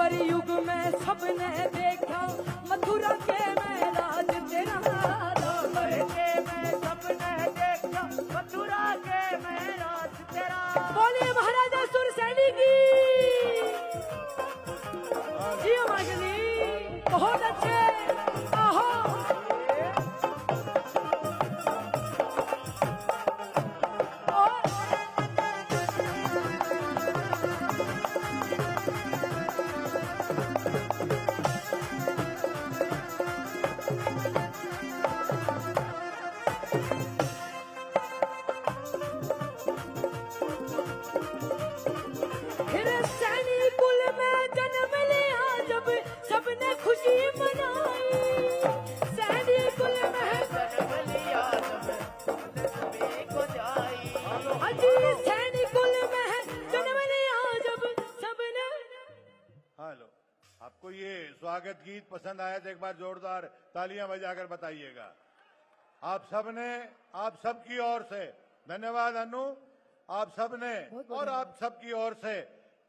द्वार युग में सबने देखा मथुरा के में राज तेरा। द्वापर के में सबने देखा मथुरा के में राज तेरा। बोलिए महाराजा सुरसैनी की जियो मागली। बहुत अच्छे आहो। फिर सैनी कुल में जन्म लिया जब सबने खुशी मनाई। सैनी कुल में जन्म लिया जब सभी को जाई। अजी सैनी कुल में जन्म लिया जब सबने। हेलो, आपको ये स्वागत गीत पसंद आया तो एक बार जोरदार तालियां बजाकर बताइएगा। आप सबने, आप सबकी ओर से धन्यवाद अनु। आप सबने और आप सबकी ओर से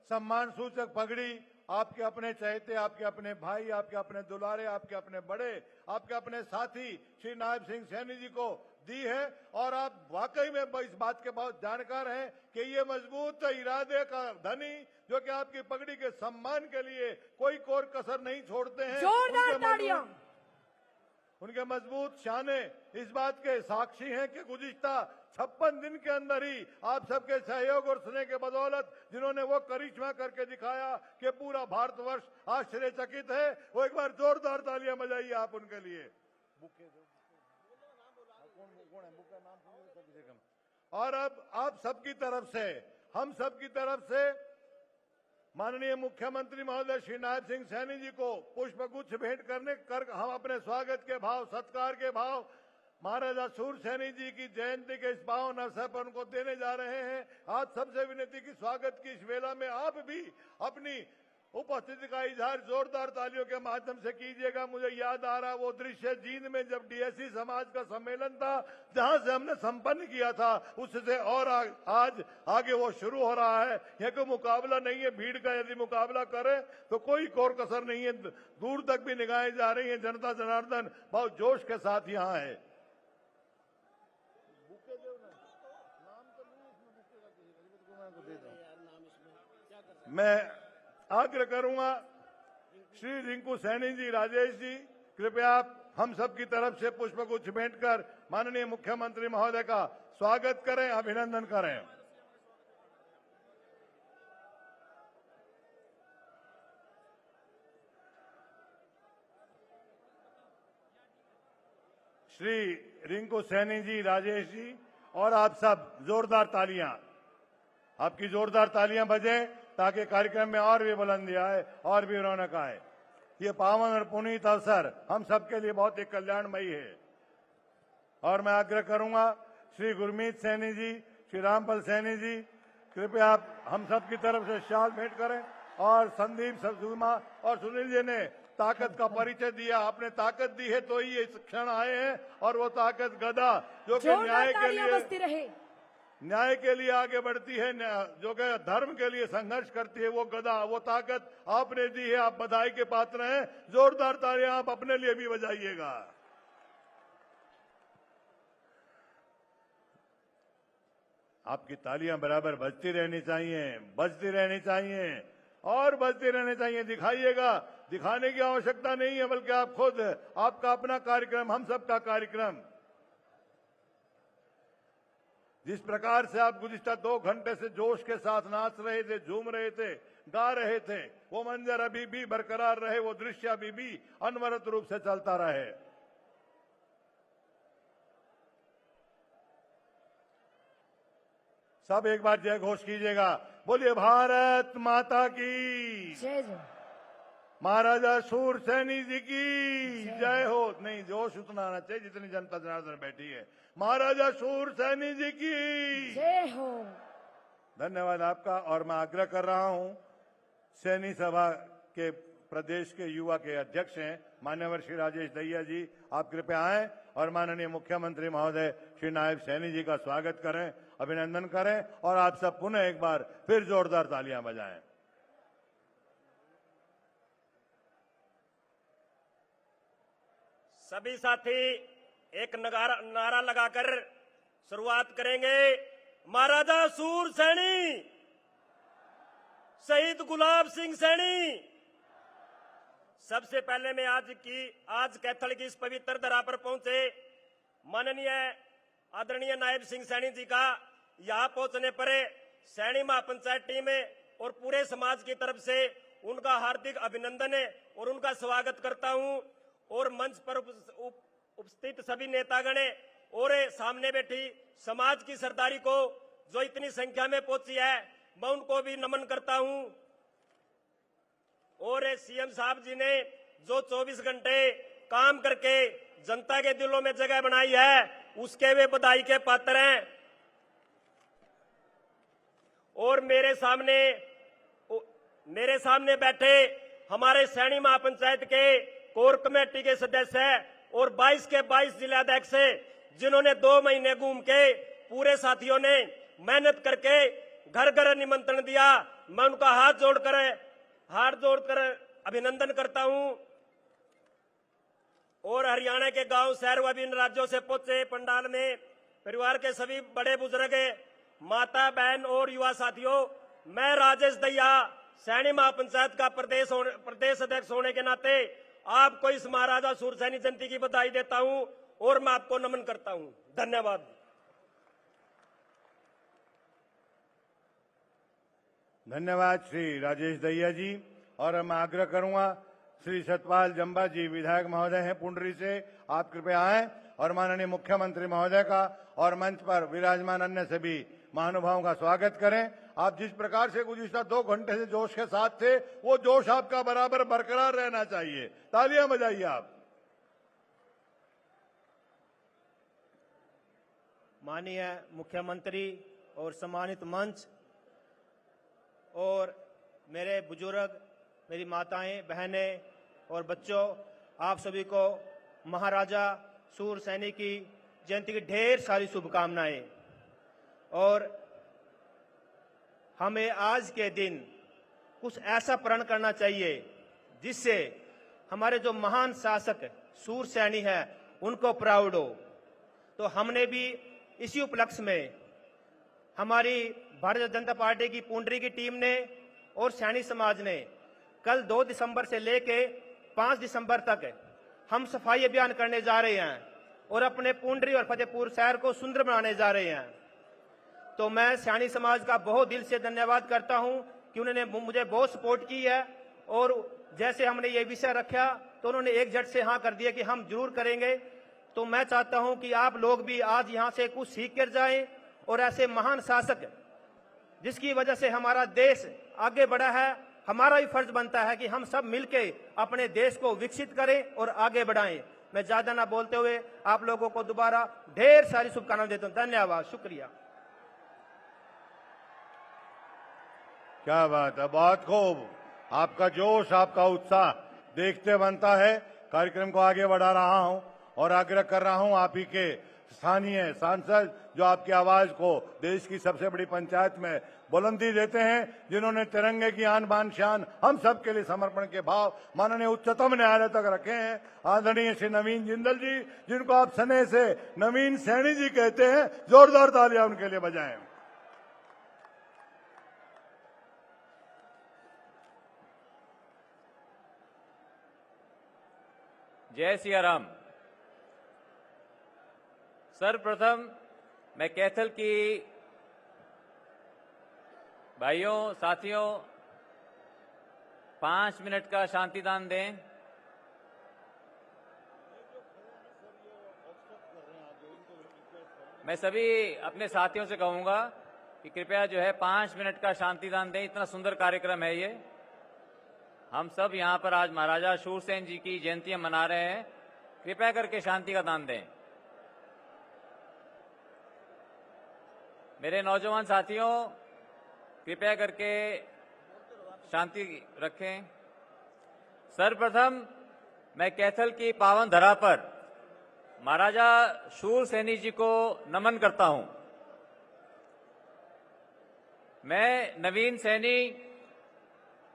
सम्मान सूचक पगड़ी आपके अपने चहेते, आपके अपने भाई, आपके अपने दुलारे, आपके अपने बड़े, आपके अपने साथी श्री नायब सिंह सैनी जी को दी है। और आप वाकई में इस बात के बहुत जानकार हैं कि ये मजबूत इरादे का धनी जो कि आपकी पगड़ी के सम्मान के लिए कोई कोर कसर नहीं छोड़ते हैं। जोरदार तालियां। उनके मजबूत शाने इस बात के साक्षी हैं कि गुज़िश्ता 56 दिन के अंदर ही आप सबके सहयोग और स्नेह के बदौलत जिन्होंने वो करिश्मा करके दिखाया कि पूरा भारतवर्ष आश्चर्यचकित है। वो एक बार जोरदार तालियां बजाइए आप उनके लिए। और अब आप सबकी तरफ से, हम सबकी तरफ से माननीय मुख्यमंत्री महोदय श्री नायब सिंह सैनी जी को पुष्पगुच्छ भेंट करने कर हम अपने स्वागत के भाव, सत्कार के भाव महाराजा सूरसैनी जी की जयंती के इस पावन अवसर पर उनको देने जा रहे हैं। आज सबसे विनती की स्वागत की इस वेला में आप भी अपनी उपस्थिति का इजहार जोरदार तालियों के माध्यम से कीजिएगा। मुझे याद आ रहा वो दृश्य जींद में जब डीएससी समाज का सम्मेलन था जहां से हमने संपन्न किया था, उससे और आज आगे वो शुरू हो रहा है। यह कोई मुकाबला नहीं है, भीड़ का यदि मुकाबला करे तो कोई कोर कसर नहीं है। दूर तक भी निगाहें जा रही है। जनता जनार्दन बहुत जोश के साथ यहाँ है। मैं आग्रह करूंगा श्री रिंकू सैनी जी, राजेश जी, कृपया आप हम सब की तरफ से पुष्पगुच्छ भेंट कर माननीय मुख्यमंत्री महोदय का स्वागत करें, अभिनंदन करें। श्री रिंकू सैनी जी, राजेश जी और आप सब जोरदार तालियां, आपकी जोरदार तालियां बजे ताकि कार्यक्रम में और भी बुलंदी आए और भी रौनक आए। ये पावन और पुनीत अवसर हम सबके लिए बहुत ही कल्याणमयी है। और मैं आग्रह करूंगा श्री गुरमीत सैनी जी, श्री रामपल सैनी जी, कृपया आप हम सब की तरफ से शाल भेंट करें। और संदीप सुमा और सुनील जी ने ताकत का परिचय दिया। आपने ताकत दी है तो ही ये क्षण आए हैं। और वो ताकत गदा जो कि न्याय के लिए आगे बढ़ती है, जो कि धर्म के लिए संघर्ष करती है, वो गदा, वो ताकत आपने दी है। आप बधाई के पात्र हैं। जोरदार तालियां आप अपने लिए भी बजाइएगा। आपकी तालियां बराबर बजती रहनी चाहिए, बजती रहनी चाहिए और बजती रहनी चाहिए। दिखाइएगा, दिखाने की आवश्यकता नहीं है, बल्कि आप खुद, आपका अपना कार्यक्रम, हम सबका कार्यक्रम। जिस प्रकार से आप गुज़िश्ता 2 घंटे से जोश के साथ नाच रहे थे, झूम रहे थे, गा रहे थे, वो मंजर अभी भी बरकरार रहे, वो दृश्य अभी भी अनवरत रूप से चलता रहे। सब एक बार जय घोष कीजिएगा। बोलिए भारत माता की जय जय। महाराजा सूरसैनी जी की जय हो। नहीं, जोश उतना आना चाहिए जितनी जनता जनार्दन बैठी है। महाराजा सूरसैनी जी की जय हो। धन्यवाद आपका। और मैं आग्रह कर रहा हूं, सैनी सभा के प्रदेश के युवा के अध्यक्ष हैं मान्यवर श्री राजेश दहिया जी, आप कृपया आएं और माननीय मुख्यमंत्री महोदय श्री नायब सैनी जी का स्वागत करें, अभिनंदन करें और आप सब पुनः एक बार फिर जोरदार तालियां बजाएं। सभी साथी एक नारा लगाकर शुरुआत करेंगे। महाराजा सूरसैनी, शहीद गुलाब सिंह सैनी। सबसे पहले मैं आज कैथल की इस पवित्र धरा पर पहुंचे माननीय आदरणीय नायब सिंह सैनी जी का यहां पहुंचने पर सैनी महापंचायत टीम और पूरे समाज की तरफ से उनका हार्दिक अभिनंदन और उनका स्वागत करता हूं। और मंच पर उपस्थित सभी नेतागण और सामने बैठी समाज की सरदारी को जो इतनी संख्या में पहुंची है, मैं उनको भी नमन करता हूं। और सीएम साहब जी ने जो 24 घंटे काम करके जनता के दिलों में जगह बनाई है, उसके वे बधाई के पात्र हैं। और मेरे सामने बैठे हमारे सैनी महापंचायत के कोर कमेटी के सदस्य और 22 के 22 जिलाध्यक्ष जिन्होंने 2 महीने घूम के पूरे साथियों ने मेहनत करके घर घर निमंत्रण दिया, मैं उनका हाथ जोड़कर अभिनंदन करता हूं। और हरियाणा के गांव शहर व विभिन्न राज्यों से पहुंचे पंडाल में परिवार के सभी बड़े बुजुर्ग, माता बहन और युवा साथियों, मैं राजेश दहिया सैनी महापंचायत का प्रदेश अध्यक्ष होने के नाते आपको इस महाराजा सूरसैनी जयंती की बधाई देता हूं और मैं आपको नमन करता हूं। धन्यवाद। धन्यवाद श्री राजेश दहिया जी। और मैं आग्रह करूंगा श्री सतपाल जंबा जी विधायक महोदय हैं पुंडरी से, आप कृपया आएं और माननीय मुख्यमंत्री महोदय का और मंच पर विराजमान अन्य सभी महानुभावों का स्वागत करें। आप जिस प्रकार से गुज़िश्ता 2 घंटे से जोश के साथ थे, वो जोश आपका बराबर बरकरार रहना चाहिए। तालियां बजाइए आप। माननीय मुख्यमंत्री और सम्मानित मंच और मेरे बुजुर्ग, मेरी माताएं, बहनें और बच्चों, आप सभी को महाराजा सूरसैनी की जयंती की ढेर सारी शुभकामनाएं। और हमें आज के दिन कुछ ऐसा प्रण करना चाहिए जिससे हमारे जो महान शासक सूरसैनी है उनको प्राउड हो। तो हमने भी इसी उपलक्ष्य में हमारी भारतीय जनता पार्टी की पुंडरी की टीम ने और सैनी समाज ने कल 2 दिसंबर से लेके 5 दिसंबर तक हम सफाई अभियान करने जा रहे हैं और अपने पुंडरी और फतेहपुर शहर को सुंदर बनाने जा रहे हैं। तो मैं सैनी समाज का बहुत दिल से धन्यवाद करता हूं कि उन्होंने मुझे बहुत सपोर्ट की है। और जैसे हमने ये विषय रखा तो उन्होंने एक झट से हाँ कर दिया कि हम जरूर करेंगे। तो मैं चाहता हूं कि आप लोग भी आज यहां से कुछ सीख कर जाएं और ऐसे महान शासक जिसकी वजह से हमारा देश आगे बढ़ा है, हमारा भी फर्ज बनता है कि हम सब मिलके अपने देश को विकसित करें और आगे बढ़ाएं। मैं ज्यादा ना बोलते हुए आप लोगों को दोबारा ढेर सारी शुभकामनाएं देता हूं। धन्यवाद, शुक्रिया। क्या बात है, बहुत खूब। आपका जोश, आपका उत्साह देखते बनता है। कार्यक्रम को आगे बढ़ा रहा हूं और आग्रह कर रहा हूं आप ही के स्थानीय सांसद जो आपकी आवाज को देश की सबसे बड़ी पंचायत में बुलंदी देते हैं, जिन्होंने तिरंगे की आन बान शान हम सब के लिए समर्पण के भाव माननीय उच्चतम न्यायालय तक रखे हैं, आदरणीय श्री नवीन जिंदल जी, जिनको आप स्नेह से नवीन सैनी जी कहते हैं। जोरदार तालियां उनके लिए बजाएं। जय सिया राम। सर्वप्रथम मैं कैथल की भाइयों साथियों 5 मिनट का शांतिदान दें। मैं सभी अपने साथियों से कहूंगा कि कृपया जो है 5 मिनट का शांतिदान दें। इतना सुंदर कार्यक्रम है ये। हम सब यहाँ पर आज महाराजा सूरसैन जी की जयंतियां मना रहे हैं। कृपया करके शांति का दान दें। मेरे नौजवान साथियों, कृपया करके शांति रखें। सर्वप्रथम मैं कैथल की पावन धरा पर महाराजा सूरसैनी जी को नमन करता हूं। मैं नवीन सैनी,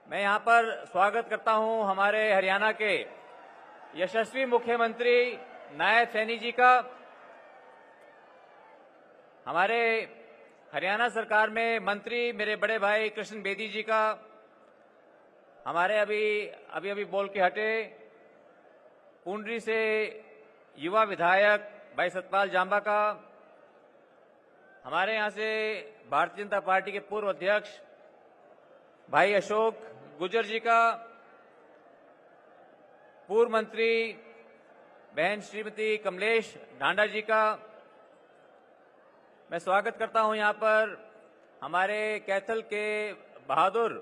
मैं यहां पर स्वागत करता हूं हमारे हरियाणा के यशस्वी मुख्यमंत्री नायब सैनी जी का, हमारे हरियाणा सरकार में मंत्री मेरे बड़े भाई कृष्ण बेदी जी का, हमारे अभी बोल के हटे पुंडरी से युवा विधायक भाई सतपाल जांबा का, हमारे यहाँ से भारतीय जनता पार्टी के पूर्व अध्यक्ष भाई अशोक गुजर जी का, पूर्व मंत्री बहन श्रीमती कमलेश ढांडा जी का, मैं स्वागत करता हूं यहां पर हमारे कैथल के बहादुर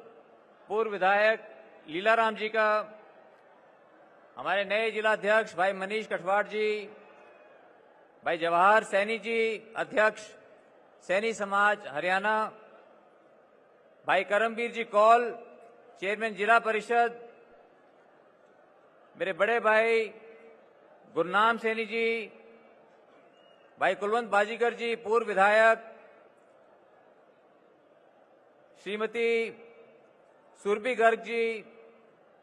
पूर्व विधायक लीलाराम जी का, हमारे नए जिलाध्यक्ष भाई मनीष कठवाड़ जी, भाई जवाहर सैनी जी अध्यक्ष सैनी समाज हरियाणा, भाई करमवीर जी कौल चेयरमैन जिला परिषद, मेरे बड़े भाई गुरनाम सैनी जी, भाई कुलवंत बाजीगर जी पूर्व विधायक, श्रीमती सुरभि गर्ग जी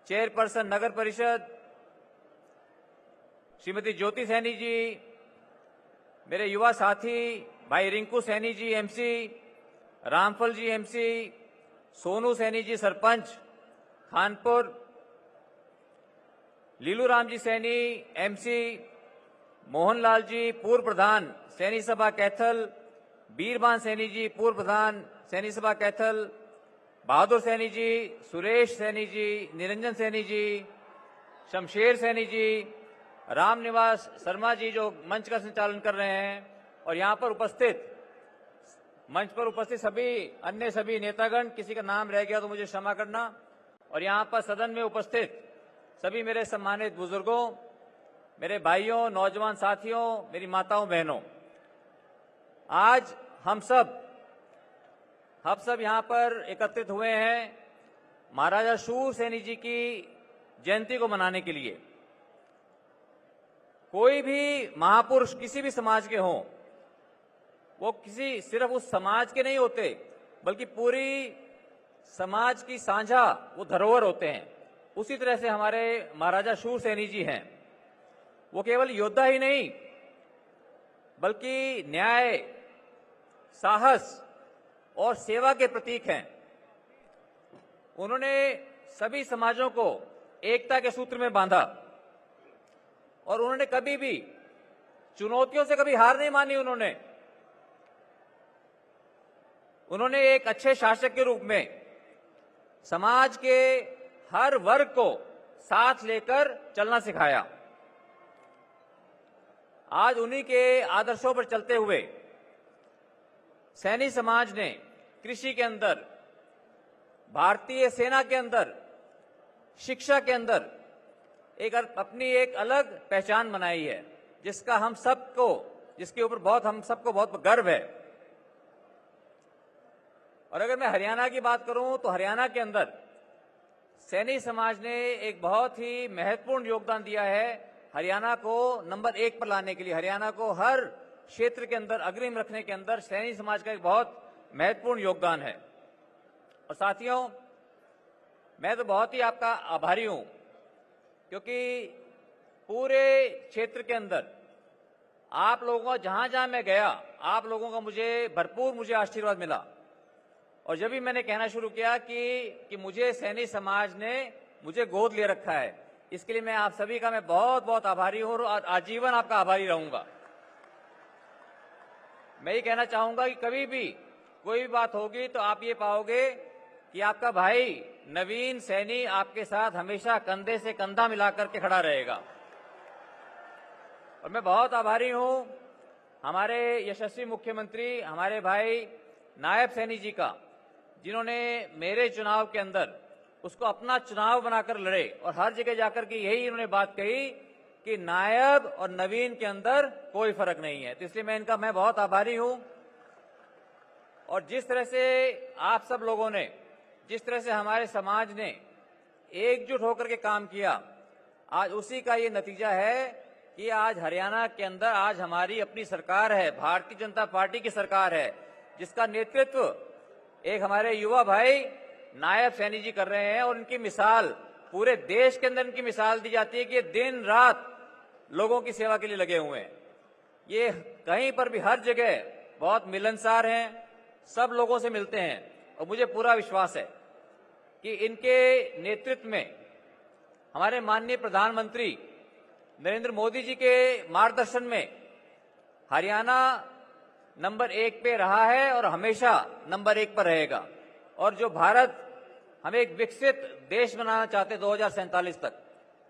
चेयरपर्सन नगर परिषद, श्रीमती ज्योति सैनी जी, मेरे युवा साथी भाई रिंकू सैनी जी एमसी, रामफल जी एमसी, सोनू सैनी जी सरपंच खानपुर, लीलू राम जी सैनी एमसी, मोहनलाल जी पूर्व प्रधान सैनी सभा कैथल, बीरबान सैनी जी पूर्व प्रधान सैनी सभा कैथल, बहादुर सैनी जी, सुरेश सैनी जी, निरंजन सैनी जी, शमशेर सैनी जी, रामनिवास शर्मा जी जो मंच का संचालन कर रहे हैं, और यहाँ पर मंच पर उपस्थित सभी नेतागण, किसी का नाम रह गया तो मुझे क्षमा करना, और यहाँ पर सदन में उपस्थित सभी मेरे सम्मानित बुजुर्गों, मेरे भाइयों, नौजवान साथियों, मेरी माताओं बहनों, आज हम सब यहाँ पर एकत्रित हुए हैं महाराजा शूर सैनी जी की जयंती को मनाने के लिए। कोई भी महापुरुष किसी भी समाज के हों, वो सिर्फ उस समाज के नहीं होते, बल्कि पूरी समाज की साझा वो धरोहर होते हैं। उसी तरह से हमारे महाराजा शूर सैनी जी हैं, वो केवल योद्धा ही नहीं बल्कि न्याय, साहस और सेवा के प्रतीक हैं। उन्होंने सभी समाजों को एकता के सूत्र में बांधा, और उन्होंने कभी भी चुनौतियों से कभी हार नहीं मानी। उन्होंने एक अच्छे शासक के रूप में समाज के हर वर्ग को साथ लेकर चलना सिखाया। आज उन्हीं के आदर्शों पर चलते हुए सैनी समाज ने कृषि के अंदर, भारतीय सेना के अंदर, शिक्षा के अंदर अपनी एक अलग पहचान बनाई है, जिसके ऊपर हम सबको बहुत गर्व है। और अगर मैं हरियाणा की बात करूं तो हरियाणा के अंदर सैनी समाज ने एक बहुत ही महत्वपूर्ण योगदान दिया है हरियाणा को नंबर 1 पर लाने के लिए। हरियाणा को हर क्षेत्र के अंदर अग्रिम रखने के अंदर सैनी समाज का एक बहुत महत्वपूर्ण योगदान है। और साथियों, मैं तो बहुत ही आपका आभारी हूं, क्योंकि पूरे क्षेत्र के अंदर आप लोगों का जहां मैं गया, आप लोगों का मुझे आशीर्वाद मिला। और जब भी मैंने कहना शुरू किया कि मुझे सैनी समाज ने मुझे गोद ले रखा है, इसके लिए मैं आप सभी का मैं बहुत बहुत आभारी हूं और आजीवन आपका आभारी रहूंगा। मैं ये कहना चाहूंगा कि कभी भी कोई भी बात होगी तो आप ये पाओगे कि आपका भाई नवीन सैनी आपके साथ हमेशा कंधे से कंधा मिलाकर के खड़ा रहेगा। और मैं बहुत आभारी हूं हमारे यशस्वी मुख्यमंत्री हमारे भाई नायब सैनी जी का, जिन्होंने मेरे चुनाव के अंदर उसको अपना चुनाव बनाकर लड़े, और हर जगह जाकर के यही इन्होंने बात कही कि नायब और नवीन के अंदर कोई फर्क नहीं है। तो इसलिए मैं बहुत आभारी हूं। और जिस तरह से आप सब लोगों ने, जिस तरह से हमारे समाज ने एकजुट होकर के काम किया, आज उसी का ये नतीजा है कि आज हरियाणा के अंदर आज हमारी अपनी सरकार है, भारतीय जनता पार्टी की सरकार है, जिसका नेतृत्व एक हमारे युवा भाई नायब सैनी जी कर रहे हैं। और इनकी मिसाल पूरे देश के अंदर इनकी मिसाल दी जाती है कि दिन रात लोगों की सेवा के लिए लगे हुए हैं। ये कहीं पर भी हर जगह बहुत मिलनसार हैं, सब लोगों से मिलते हैं और मुझे पूरा विश्वास है कि इनके नेतृत्व में हमारे माननीय प्रधानमंत्री नरेंद्र मोदी जी के मार्गदर्शन में हरियाणा नंबर 1 पे रहा है और हमेशा नंबर 1 पर रहेगा। और जो भारत हम एक विकसित देश बनाना चाहते 2047 तक,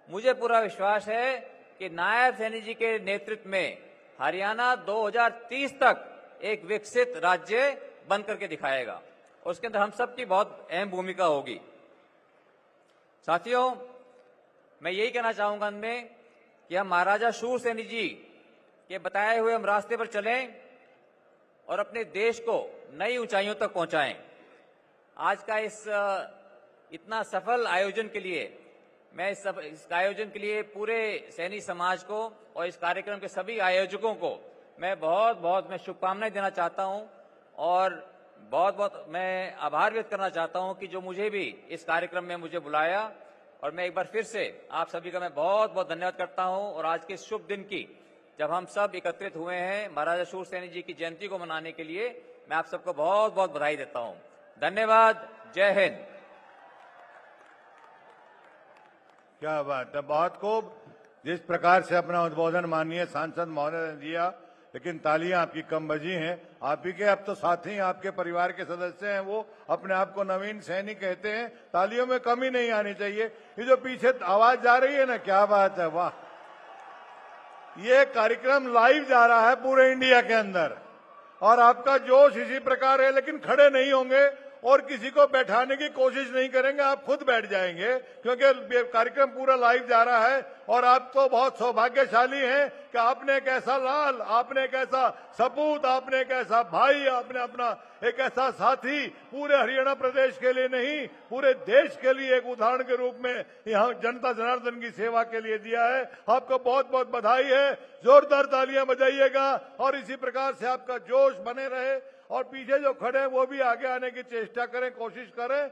मुझे पूरा विश्वास है कि नायब सैनी जी के नेतृत्व में हरियाणा 2030 तक एक विकसित राज्य बन करके दिखाएगा और उसके अंदर हम सबकी बहुत अहम भूमिका होगी। साथियों, मैं यही कहना चाहूंगा अंत में कि हम महाराजा शूरसेन जी के बताए हुए हम रास्ते पर चलें और अपने देश को नई ऊंचाइयों तक पहुंचाएं। आज का इस इतना सफल आयोजन के लिए मैं इस आयोजन के लिए पूरे सैनी समाज को और इस कार्यक्रम के सभी आयोजकों को मैं बहुत शुभकामनाएं देना चाहता हूं और बहुत मैं आभार व्यक्त करना चाहता हूं कि जो मुझे भी इस कार्यक्रम में मुझे बुलाया। और मैं एक बार फिर से आप सभी का मैं बहुत धन्यवाद करता हूं। और आज के शुभ दिन की जब हम सब एकत्रित हुए हैं महाराजा शूरसेन जी की जयंती को मनाने के लिए, मैं आप सबको बहुत बधाई देता हूं। धन्यवाद। जय हिंद। क्या बात है, बहुत खूब। जिस प्रकार से अपना उद्बोधन माननीय सांसद महोदय ने दिया, लेकिन तालियां आपकी कम बजी हैं। आप ही के अब तो साथी आपके परिवार के सदस्य हैं, वो अपने आप को नवीन सैनी कहते हैं। तालियों में कमी नहीं आनी चाहिए। ये जो पीछे आवाज जा रही है ना, क्या बात है, वाह। ये कार्यक्रम लाइव जा रहा है पूरे इंडिया के अंदर और आपका जोश इसी प्रकार है, लेकिन खड़े नहीं होंगे और किसी को बैठाने की कोशिश नहीं करेंगे, आप खुद बैठ जाएंगे क्योंकि कार्यक्रम पूरा लाइव जा रहा है। और आप तो बहुत सौभाग्यशाली हैं कि आपने एक ऐसा लाल, आपने एक ऐसा सपूत, आपने एक ऐसा भाई, आपने अपना एक ऐसा साथी पूरे हरियाणा प्रदेश के लिए नहीं, पूरे देश के लिए एक उदाहरण के रूप में यहाँ जनता जनार्दन की सेवा के लिए दिया है। आपको बहुत बधाई है। जोरदार तालियां बजाइएगा और इसी प्रकार से आपका जोश बने रहे और पीछे जो खड़े हैं वो भी आगे आने की चेष्टा करें, कोशिश करें।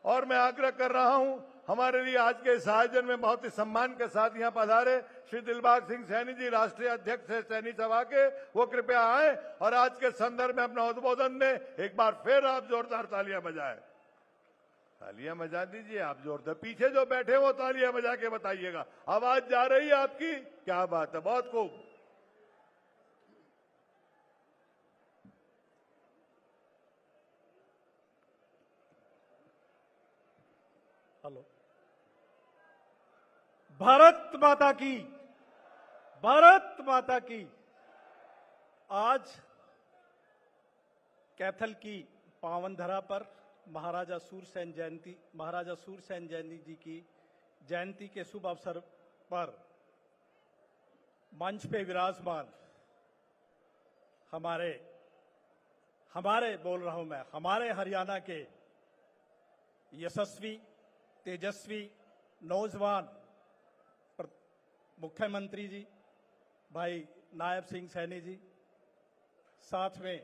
और मैं आग्रह कर रहा हूं, हमारे लिए आज के इस आयोजन में बहुत ही सम्मान के साथ यहाँ पधारे श्री दिलबाग सिंह सैनी जी, राष्ट्रीय अध्यक्ष है सैनी सभा के, वो कृपया आए और आज के संदर्भ में अपना उद्बोधन में एक बार फिर आप जोरदार तालियां बजाएं। तालियां बजा दीजिए आप जोरदार। पीछे जो बैठे वो तालियां बजा के बताइएगा। आवाज जा रही है आपकी? क्या बात है, बहुत खूब। हेलो। भारत माता की, भारत माता की। आज कैथल की पावन धरा पर महाराजा शूरसेन जी की जयंती के शुभ अवसर पर मंच पे विराजमान हमारे बोल रहा हूं मैं, हमारे हरियाणा के यशस्वी, तेजस्वी नौजवान मुख्यमंत्री जी भाई नायब सिंह सैनी जी, साथ में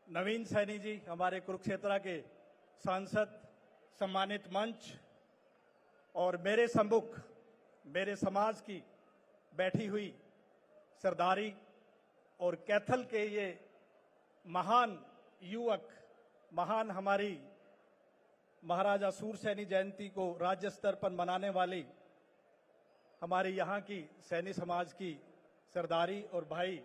नवीन सैनी जी हमारे कुरुक्षेत्र के सांसद, सम्मानित मंच और मेरे सम्मुख मेरे समाज की बैठी हुई सरदारी और कैथल के ये महान युवक, महान हमारी महाराजा शूरसेन जयंती को राज्य स्तर पर मनाने वाली हमारी यहाँ की सैनी समाज की सरदारी और भाई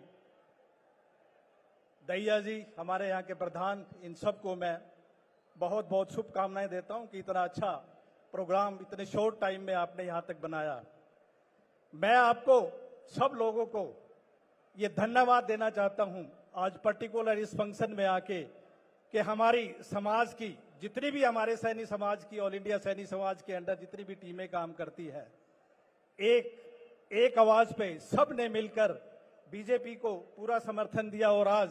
दैया जी हमारे यहाँ के प्रधान, इन सबको मैं बहुत बहुत शुभकामनाएं देता हूं कि इतना अच्छा प्रोग्राम इतने शॉर्ट टाइम में आपने यहाँ तक बनाया। मैं आपको सब लोगों को ये धन्यवाद देना चाहता हूं आज पर्टिकुलर इस फंक्शन में आके कि हमारी समाज की जितनी भी हमारे सैनी समाज की, ऑल इंडिया सैनी समाज के अंडर जितनी भी टीमें काम करती है, एक आवाज पे सब ने मिलकर बीजेपी को पूरा समर्थन दिया और आज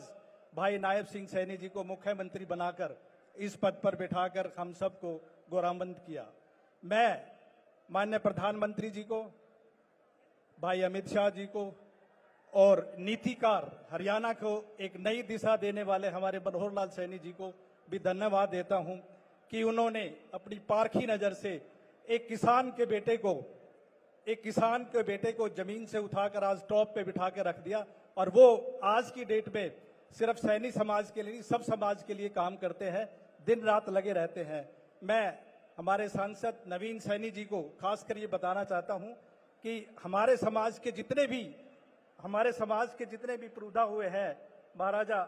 भाई नायब सिंह सैनी जी को मुख्यमंत्री बनाकर इस पद पर बिठाकर हम सबको गौरवान्वित किया। मैं माननीय प्रधानमंत्री जी को, भाई अमित शाह जी को और नीतिकार हरियाणा को एक नई दिशा देने वाले हमारे मनोहर लाल सैनी जी को भी धन्यवाद देता हूं कि उन्होंने अपनी पारखी नजर से एक किसान के बेटे को एक किसान के बेटे को जमीन से उठाकर आज टॉप पे बिठा के रख दिया, और वो आज की डेट में सिर्फ सैनी समाज के लिए, सब समाज के लिए काम करते हैं, दिन रात लगे रहते हैं। मैं हमारे सांसद नवीन सैनी जी को खासकर ये बताना चाहता हूं कि हमारे समाज के जितने भी पुरोधा हुए हैं, महाराजा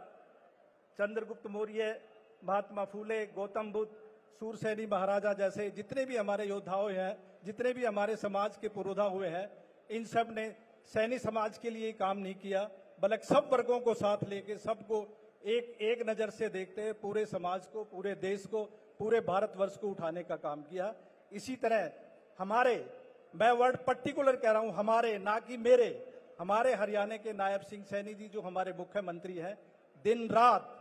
चंद्रगुप्त मौर्य, महात्मा फूले, गौतम बुद्ध, सूरसैनी महाराजा जैसे जितने भी हमारे योद्धाओं हैं, जितने भी हमारे समाज के पुरोधा हुए हैं, इन सब ने सैनी समाज के लिए काम नहीं किया, बल्कि सब वर्गों को साथ लेके सबको एक नजर से देखते हुए पूरे समाज को, पूरे देश को, पूरे भारतवर्ष को उठाने का काम किया। इसी तरह मैं वर्ड पर्टिकुलर कह रहा हूं, हमारे, ना कि मेरे, हमारे हरियाणा के नायब सिंह सैनी जी जो हमारे मुख्यमंत्री हैं, दिन रात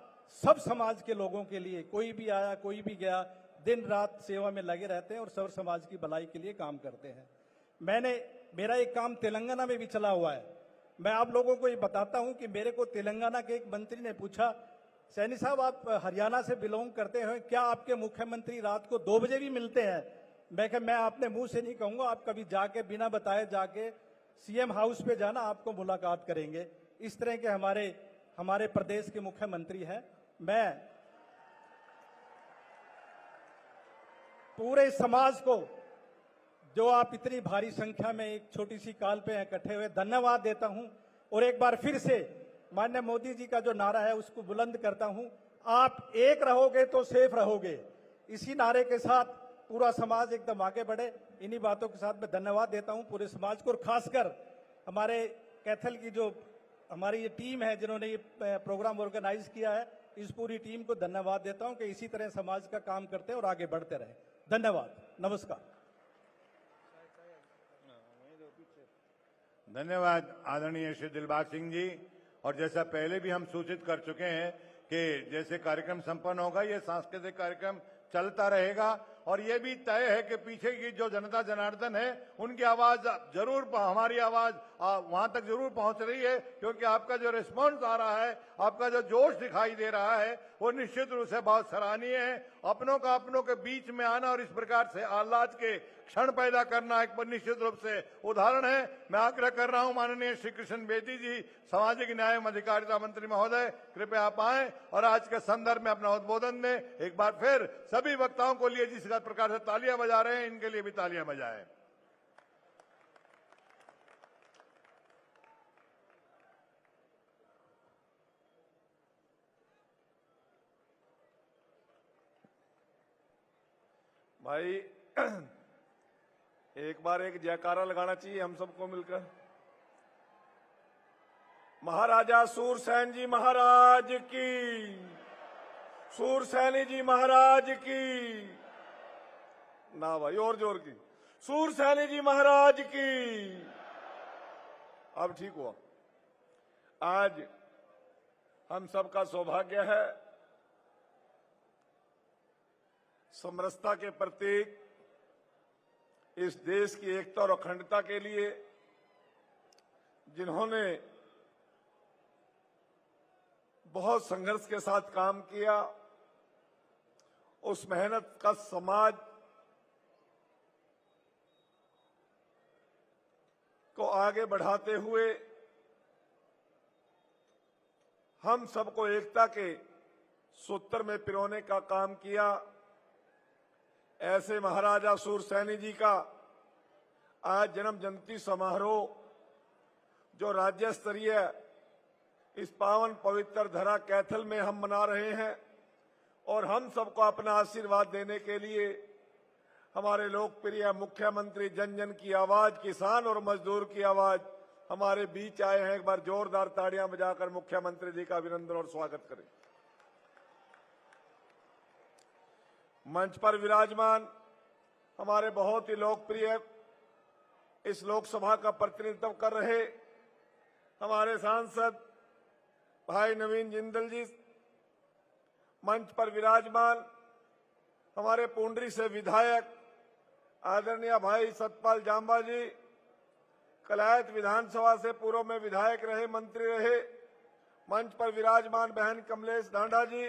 सब समाज के लोगों के लिए, कोई भी आया कोई भी गया, दिन रात सेवा में लगे रहते हैं और सब समाज की भलाई के लिए काम करते हैं। मेरा एक काम तेलंगाना में भी चला हुआ है। मैं आप लोगों को ये बताता हूं कि मेरे को तेलंगाना के एक मंत्री ने पूछा, सैनी साहब आप हरियाणा से बिलोंग करते हैं, क्या आपके मुख्यमंत्री रात को 2 बजे भी मिलते हैं? मैं अपने मुंह से नहीं कहूंगा, आप कभी जाके बिना बताए जाके सीएम हाउस पे जाना, आपको मुलाकात करेंगे। इस तरह के हमारे प्रदेश के मुख्यमंत्री हैं। मैं पूरे समाज को, जो आप इतनी भारी संख्या में एक छोटी सी कॉल पे इकट्ठे हुए, धन्यवाद देता हूं। और एक बार फिर से माननीय मोदी जी का जो नारा है उसको बुलंद करता हूं, आप एक रहोगे तो सेफ रहोगे। इसी नारे के साथ पूरा समाज एकदम आगे बढ़े। इन्हीं बातों के साथ मैं धन्यवाद देता हूं पूरे समाज को, और खासकर हमारे कैथल की जो हमारी ये टीम है जिन्होंने ये प्रोग्राम ऑर्गेनाइज किया है, इस पूरी टीम को धन्यवाद देता हूं कि इसी तरह समाज का काम करते और आगे बढ़ते रहे। धन्यवाद, नमस्कार। धन्यवाद आदरणीय श्री दिलबाग सिंह जी। और जैसा पहले भी हम सूचित कर चुके हैं कि जैसे कार्यक्रम संपन्न होगा, ये सांस्कृतिक कार्यक्रम चलता रहेगा, और ये भी तय है कि पीछे की जो जनता जनार्दन है उनकी आवाज जरूर, हमारी आवाज वहां तक जरूर पहुंच रही है, क्योंकि आपका जो रिस्पॉन्स आ रहा है, आपका जो जोश दिखाई दे रहा है, वो निश्चित रूप से बहुत सराहनीय है। अपनों का अपनों के बीच में आना और इस प्रकार से आह्लाद के क्षण पैदा करना एक निश्चित रूप से उदाहरण है। मैं आग्रह कर रहा हूं माननीय श्री कृष्ण बेदी जी, सामाजिक न्याय एवं अधिकारिता मंत्री महोदय, कृपया आप आए और आज के संदर्भ में अपना उद्बोधन दें। एक बार फिर सभी वक्ताओं को लिए जिस प्रकार से तालियां बजा रहे हैं, इनके लिए भी तालियां बजाएं। भाई एक बार एक जयकारा लगाना चाहिए हम सबको मिलकर। महाराजा सूरसैन जी महाराज की, सूरसैनी जी महाराज की, ना भाई और जोर की, सूरसैनी जी महाराज की। अब ठीक हुआ। आज हम सबका सौभाग्य है समरसता के प्रतीक, इस देश की एकता और अखंडता के लिए जिन्होंने बहुत संघर्ष के साथ काम किया, उस मेहनत का समाज को आगे बढ़ाते हुए हम सबको एकता के सूत्र में पिरोने का काम किया। ऐसे महाराजा सूरसैनी जी का आज जन्म जयंती समारोह जो राज्य स्तरीय इस पावन पवित्र धरा कैथल में हम मना रहे हैं, और हम सबको अपना आशीर्वाद देने के लिए हमारे लोकप्रिय मुख्यमंत्री जन जन की आवाज, किसान और मजदूर की आवाज हमारे बीच आए हैं। एक बार जोरदार ताड़ियां बजाकर मुख्यमंत्री जी का अभिनंदन और स्वागत करें। मंच पर विराजमान हमारे बहुत ही लोकप्रिय इस लोकसभा का प्रतिनिधित्व कर रहे हमारे सांसद भाई नवीन जिंदल जी, मंच पर विराजमान हमारे पुंडरी से विधायक आदरणीय भाई सतपाल जांबा जी, कलायत विधानसभा से पूर्व में विधायक रहे, मंत्री रहे, मंच पर विराजमान बहन कमलेश ढांडा जी,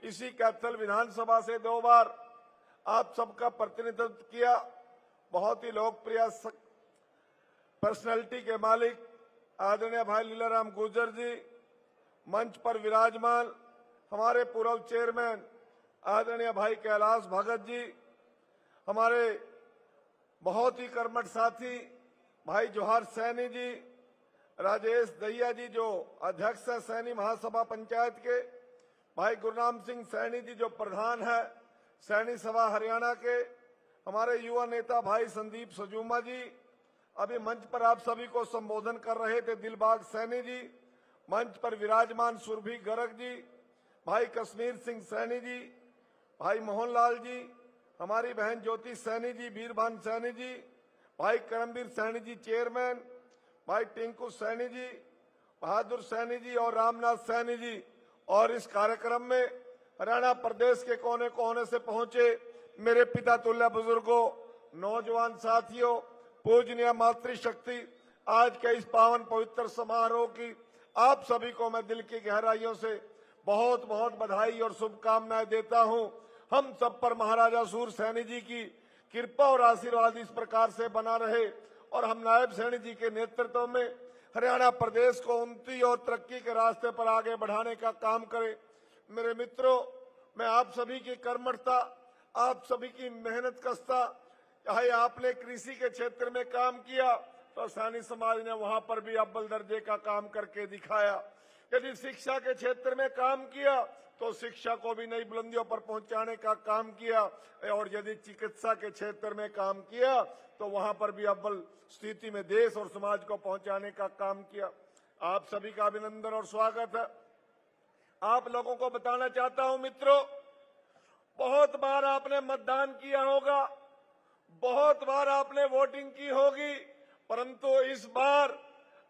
इसी कैथल विधानसभा से 2 बार आप सबका प्रतिनिधित्व किया, बहुत ही लोकप्रिय पर्सनालिटी के मालिक आदरणीय भाई लीलाराम गुर्जर जी, मंच पर विराजमान हमारे पूर्व चेयरमैन आदरणीय भाई कैलाश भगत जी, हमारे बहुत ही कर्मठ साथी भाई जोहार सैनी जी, राजेश दहिया जी जो अध्यक्ष है सैनी महासभा पंचायत के, भाई गुरनाम सिंह सैनी जी जो प्रधान है सैनी सभा हरियाणा के, हमारे युवा नेता भाई संदीप सजूमा जी, अभी मंच पर आप सभी को संबोधन कर रहे थे दिलबाग सैनी जी, मंच पर विराजमान सुरभि गर्ग जी, भाई कश्मीर सिंह सैनी जी, भाई मोहनलाल जी, हमारी बहन ज्योति सैनी जी, बीरभान सैनी जी, भाई करमवीर सैनी जी चेयरमैन, भाई टिंकू सैनी जी, बहादुर सैनी जी और रामनाथ सैनी जी, और इस कार्यक्रम में हरियाणा प्रदेश के कोने कोने से पहुंचे मेरे पिता तुल्य बुजुर्गों, नौजवान साथियों, पूजनीय मातृशक्ति, आज के इस पावन पवित्र समारोह की आप सभी को मैं दिल की गहराइयों से बहुत बहुत बधाई और शुभकामनाएं देता हूं। हम सब पर महाराजा सूर सैनी जी की कृपा और आशीर्वाद इस प्रकार से बना रहे और हम नायब सैनी जी के नेतृत्व में हरियाणा प्रदेश को उन्नति और तरक्की के रास्ते पर आगे बढ़ाने का काम करें। मेरे मित्रों, मैं आप सभी की कर्मठता, आप सभी की मेहनत कस्ता, चाहे आपने कृषि के क्षेत्र में काम किया तो सैनी समाज ने वहां पर भी अव्वल दर्जे का काम करके दिखाया। यदि शिक्षा के क्षेत्र में काम किया तो शिक्षा को भी नई बुलंदियों पर पहुंचाने का काम किया, और यदि चिकित्सा के क्षेत्र में काम किया तो वहां पर भी अव्वल स्थिति में देश और समाज को पहुंचाने का काम किया। आप सभी का अभिनंदन और स्वागत है। आप लोगों को बताना चाहता हूं मित्रों, बहुत बार आपने मतदान किया होगा, बहुत बार आपने वोटिंग की होगी, परंतु इस बार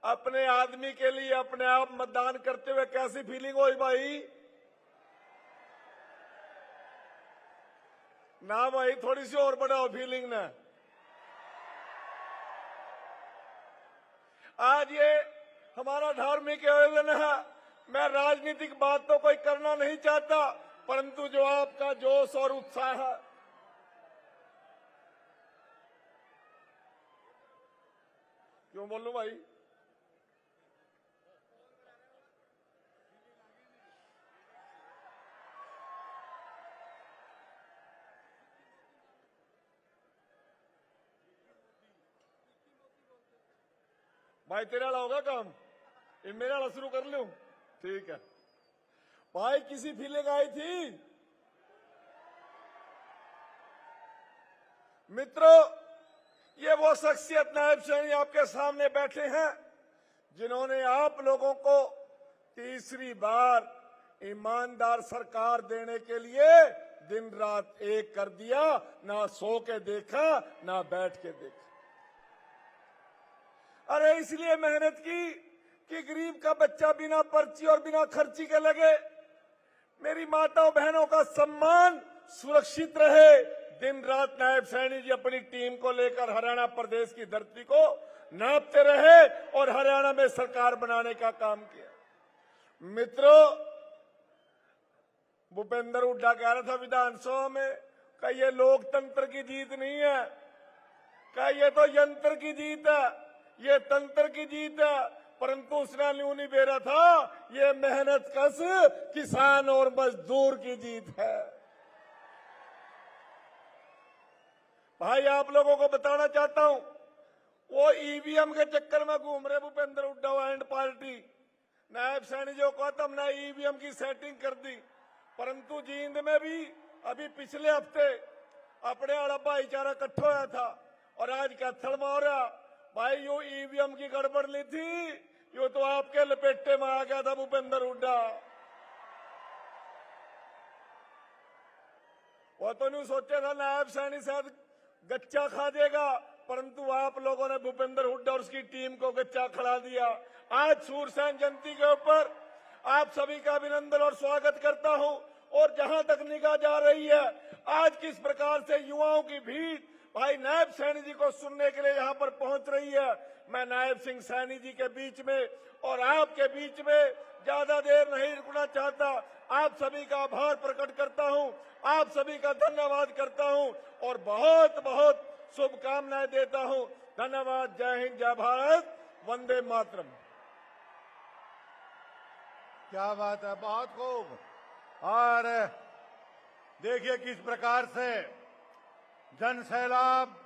अपने आदमी के लिए अपने आप मतदान करते हुए कैसी फीलिंग हुई भाई? ना भाई, थोड़ी सी और बढ़ाओ फीलिंग ना। आज ये हमारा धार्मिक आयोजन है। मैं राजनीतिक बात तो कोई करना नहीं चाहता, परंतु जो आपका जोश और उत्साह है, क्यों बोलूं भाई? भाई तेरा वाला होगा काम, ये मेरा वाला शुरू कर लूं? ठीक है भाई। किसी फीलिंग आई थी मित्रों? ये वो शख्सियत नायब सैनी आपके सामने बैठे हैं जिन्होंने आप लोगों को तीसरी बार ईमानदार सरकार देने के लिए दिन रात एक कर दिया। ना सो के देखा, ना बैठ के देखा। अरे इसलिए मेहनत की कि गरीब का बच्चा बिना पर्ची और बिना खर्ची के लगे, मेरी माताओं बहनों का सम्मान सुरक्षित रहे। दिन रात नायब सैनी जी अपनी टीम को लेकर हरियाणा प्रदेश की धरती को नापते रहे और हरियाणा में सरकार बनाने का काम किया। मित्रों, भूपेंद्र हुड्डा कह रहा था विधानसभा में, क्या ये लोकतंत्र की जीत नहीं है, क्या ये तो यंत्र की जीत है, ये तंत्र की जीत है। परंतु उसने न्यू नहीं बेरा था, ये मेहनत कश किसान और मजदूर की जीत है। भाई आप लोगों को बताना चाहता हूं, वो ईवीएम के चक्कर में घूम रहे भूपेंद्र हुड्डा एंड पार्टी। नायब सैनी जी को तो हमने ईवीएम की सेटिंग कर दी, परंतु जींद में भी अभी पिछले हफ्ते अपने वाला भाईचारा इकट्ठा हुआ था और आज कैथल में हो रहा। भाई यो ईवीएम की गड़बड़ नहीं थी, यो तो आपके लपेटे में आ गया था भूपेंद्र हुड्डा। वो तो नहीं सोचा था नायब सैनी शायद गच्चा खा देगा, परंतु आप लोगों ने भूपेंद्र हुड्डा और उसकी टीम को गच्चा खिला दिया। आज सूरसैन जयंती के ऊपर आप सभी का अभिनंदन और स्वागत करता हूं। और जहां तक निगाह जा रही है, आज किस प्रकार से युवाओं की भीड़ भाई नायब सैनी जी को सुनने के लिए यहां पर पहुंच रही है। मैं नायब सिंह सैनी जी के बीच में और आपके बीच में ज्यादा देर नहीं रुकना चाहता। आप सभी का आभार प्रकट करता हूं, आप सभी का धन्यवाद करता हूं और बहुत बहुत शुभकामनाएं देता हूं। धन्यवाद। जय हिंद, जय भारत, वंदे मातरम। क्या बात है, बहुत खूब। और देखिए किस प्रकार से जन सैलाब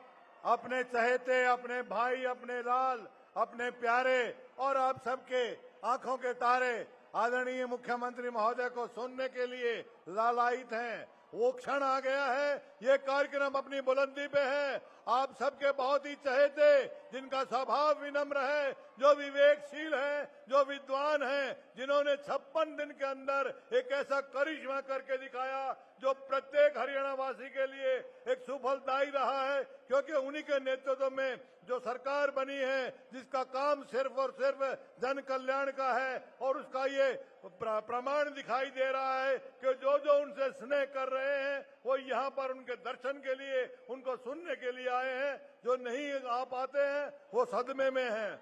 अपने चहेते, अपने भाई, अपने लाल, अपने प्यारे और आप सबके आंखों के तारे आदरणीय मुख्यमंत्री महोदय को सुनने के लिए लालायित हैं। वो क्षण आ गया है, ये कार्यक्रम अपनी बुलंदी पे है। आप सबके बहुत ही चहेते, जिनका स्वभाव विनम्र है, जो विवेकशील है, जो विद्वान है, जिन्होंने 56 दिन के अंदर एक ऐसा करिश्मा करके दिखाया जो प्रत्येक हरियाणा वासी के लिए एक सुफलदायी रहा है, क्योंकि उन्हीं के नेतृत्व में जो सरकार बनी है, जिसका काम सिर्फ और सिर्फ जन कल्याण का है, और उसका ये प्रमाण दिखाई दे रहा है कि जो जो उनसे स्नेह कर रहे हैं वो यहाँ पर उनके दर्शन के लिए, उनको सुनने के लिए आए हैं। जो नहीं आ पाते हैं वो सदमे में हैं।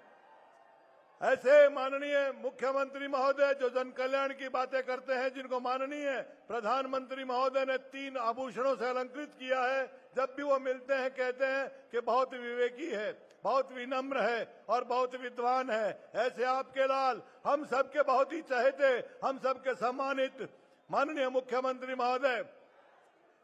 ऐसे माननीय मुख्यमंत्री महोदय जो जन कल्याण की बातें करते हैं, जिनको माननीय प्रधानमंत्री महोदय ने 3 आभूषणों से अलंकृत किया है, जब भी वो मिलते हैं कहते हैं कि बहुत विवेकी है, बहुत विनम्र है और बहुत विद्वान है। ऐसे आपके लाल, हम सबके बहुत ही चहेते, हम सबके सम्मानित माननीय मुख्यमंत्री महोदय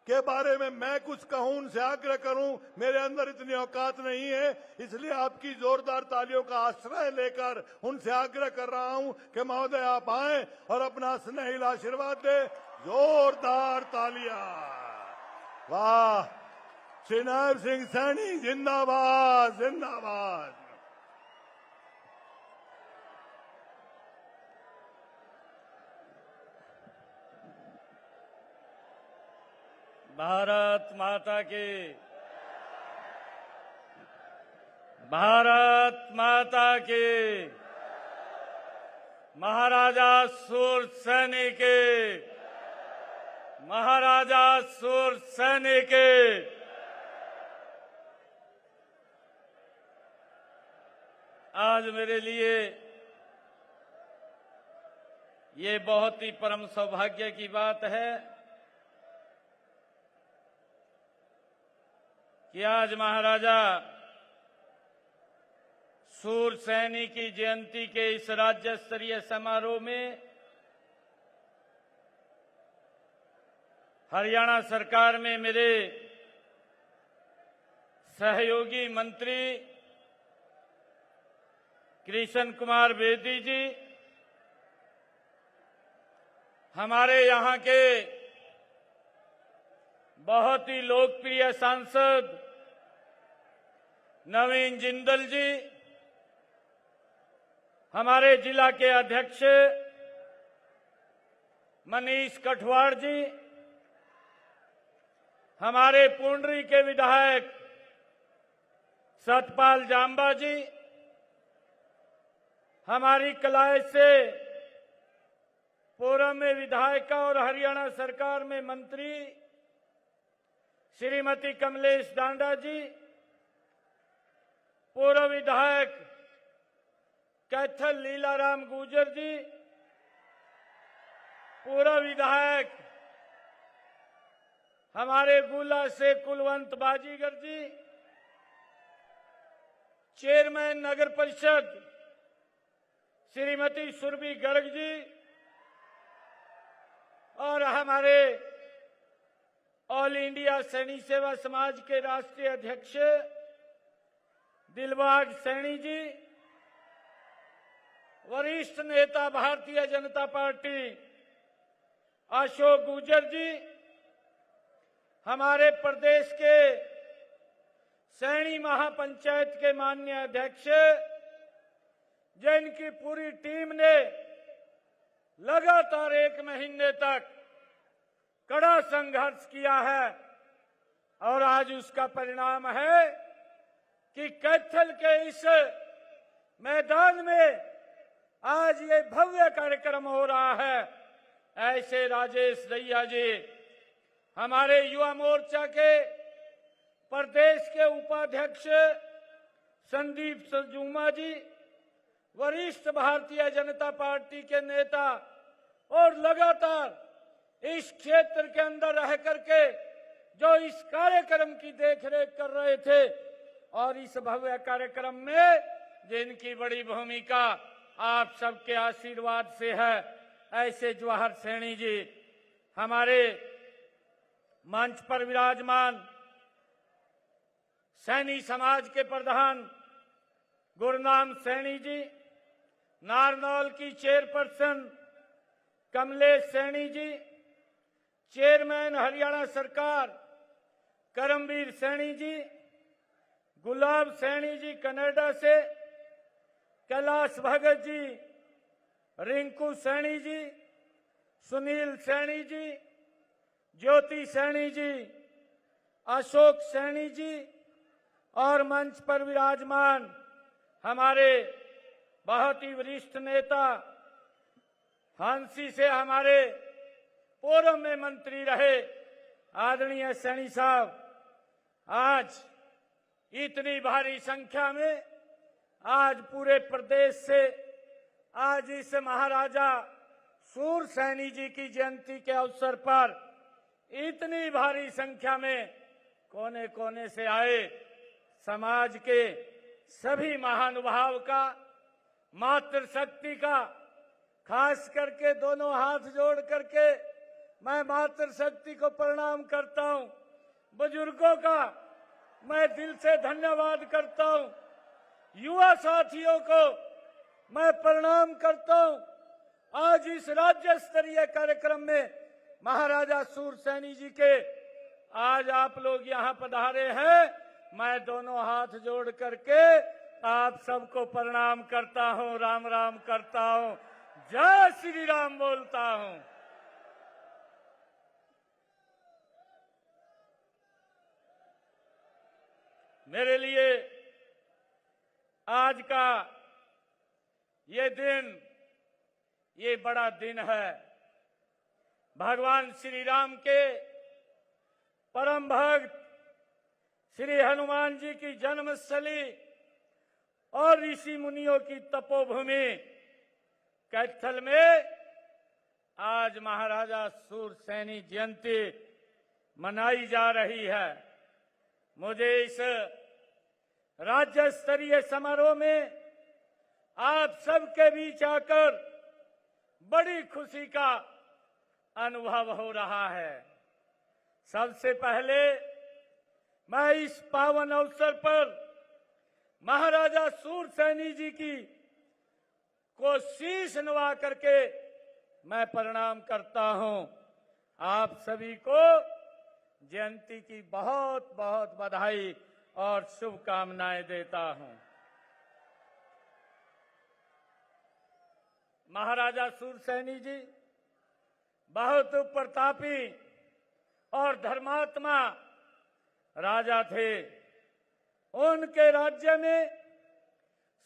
के बारे में मैं कुछ कहूं, उनसे आग्रह करूं, मेरे अंदर इतनी औकात नहीं है, इसलिए आपकी जोरदार तालियों का आश्रय लेकर उनसे आग्रह कर रहा हूं कि महोदय आप आएं और अपना स्नेहिल आशीर्वाद दे। जोरदार तालियां। वाह, श्री नायब सिंह सैनी जिंदाबाद, जिंदाबाद। भारत माता की, भारत माता की, महाराजा सूरसैनी के, महाराजा सूरसैनी के। आज मेरे लिए ये बहुत ही परम सौभाग्य की बात है कि आज महाराजा सूरसैनी की जयंती के इस राज्य स्तरीय समारोह में हरियाणा सरकार में मेरे सहयोगी मंत्री कृष्ण कुमार बेदी जी, हमारे यहाँ के बहुत ही लोकप्रिय सांसद नवीन जिंदल जी, हमारे जिला के अध्यक्ष मनीष कठवाड़ जी, हमारे पुंडरी के विधायक सतपाल जांबा जी, हमारी कलाई से पूर्व में विधायिका और हरियाणा सरकार में मंत्री श्रीमती कमलेश डांडा जी, पूर्व विधायक कैथल लीलाराम गुर्जर जी, पूर्व विधायक हमारे गुला से कुलवंत बाजीगर जी, चेयरमैन नगर परिषद श्रीमती सुरभि गर्ग जी, और हमारे ऑल इंडिया सैनी सेवा समाज के राष्ट्रीय अध्यक्ष दिलबाग सैनी जी, वरिष्ठ नेता भारतीय जनता पार्टी अशोक गुर्जर जी, हमारे प्रदेश के सैनी महापंचायत के माननीय अध्यक्ष, जिनकी पूरी टीम ने लगातार 1 महीने तक कड़ा संघर्ष किया है और आज उसका परिणाम है कि कैथल के इस मैदान में आज ये भव्य कार्यक्रम हो रहा है। ऐसे राजेश रैया जी, हमारे युवा मोर्चा के प्रदेश के उपाध्यक्ष संदीप सरजूमा जी, वरिष्ठ भारतीय जनता पार्टी के नेता और लगातार इस क्षेत्र के अंदर रह करके जो इस कार्यक्रम की देखरेख कर रहे थे और इस भव्य कार्यक्रम में जिनकी बड़ी भूमिका आप सबके आशीर्वाद से है, ऐसे जवाहर सैनी जी, हमारे मंच पर विराजमान सैनी समाज के प्रधान गुरनाम सैनी जी, नारनौल की चेयरपर्सन कमलेश सैनी जी, चेयरमैन हरियाणा सरकार करमवीर सैनी जी, गुलाब सैनी जी कनाडा से, कैलाश भगत जी, रिंकू सैनी जी, सुनील सैनी जी, ज्योति सैनी जी, अशोक सैनी जी और मंच पर विराजमान हमारे बहुत ही वरिष्ठ नेता हांसी से हमारे पूर्व में मंत्री रहे आदरणीय सैनी साहब, आज इतनी भारी संख्या में आज पूरे प्रदेश से आज इस महाराजा सूर सैनी जी की जयंती के अवसर पर इतनी भारी संख्या में कोने कोने से आए समाज के सभी महानुभाव का, मातृशक्ति का, खास करके दोनों हाथ जोड़ करके मैं मातृशक्ति को प्रणाम करता हूं। बुजुर्गों का मैं दिल से धन्यवाद करता हूं। युवा साथियों को मैं प्रणाम करता हूं। आज इस राज्य स्तरीय कार्यक्रम में महाराजा सूर सैनी जी के आज आप लोग यहां पधारे हैं। मैं दोनों हाथ जोड़ करके आप सबको प्रणाम करता हूं, राम राम करता हूं, जय श्री राम बोलता हूं। मेरे लिए आज का ये दिन, ये बड़ा दिन है। भगवान श्री राम के परम भक्त श्री हनुमान जी की जन्मस्थली और ऋषि मुनियों की तपोभूमि कैथल में आज महाराजा सूर सैनी जयंती मनाई जा रही है। मुझे इस राज्य स्तरीय समारोह में आप सबके बीच आकर बड़ी खुशी का अनुभव हो रहा है। सबसे पहले मैं इस पावन अवसर पर महाराजा सूर सैनी जी की को शीश नवा करके मैं प्रणाम करता हूं। आप सभी को जयंती की बहुत बहुत बधाई और शुभकामनाएं देता हूं। महाराजा सूर सैनी जी बहुत प्रतापी और धर्मात्मा राजा थे। उनके राज्य में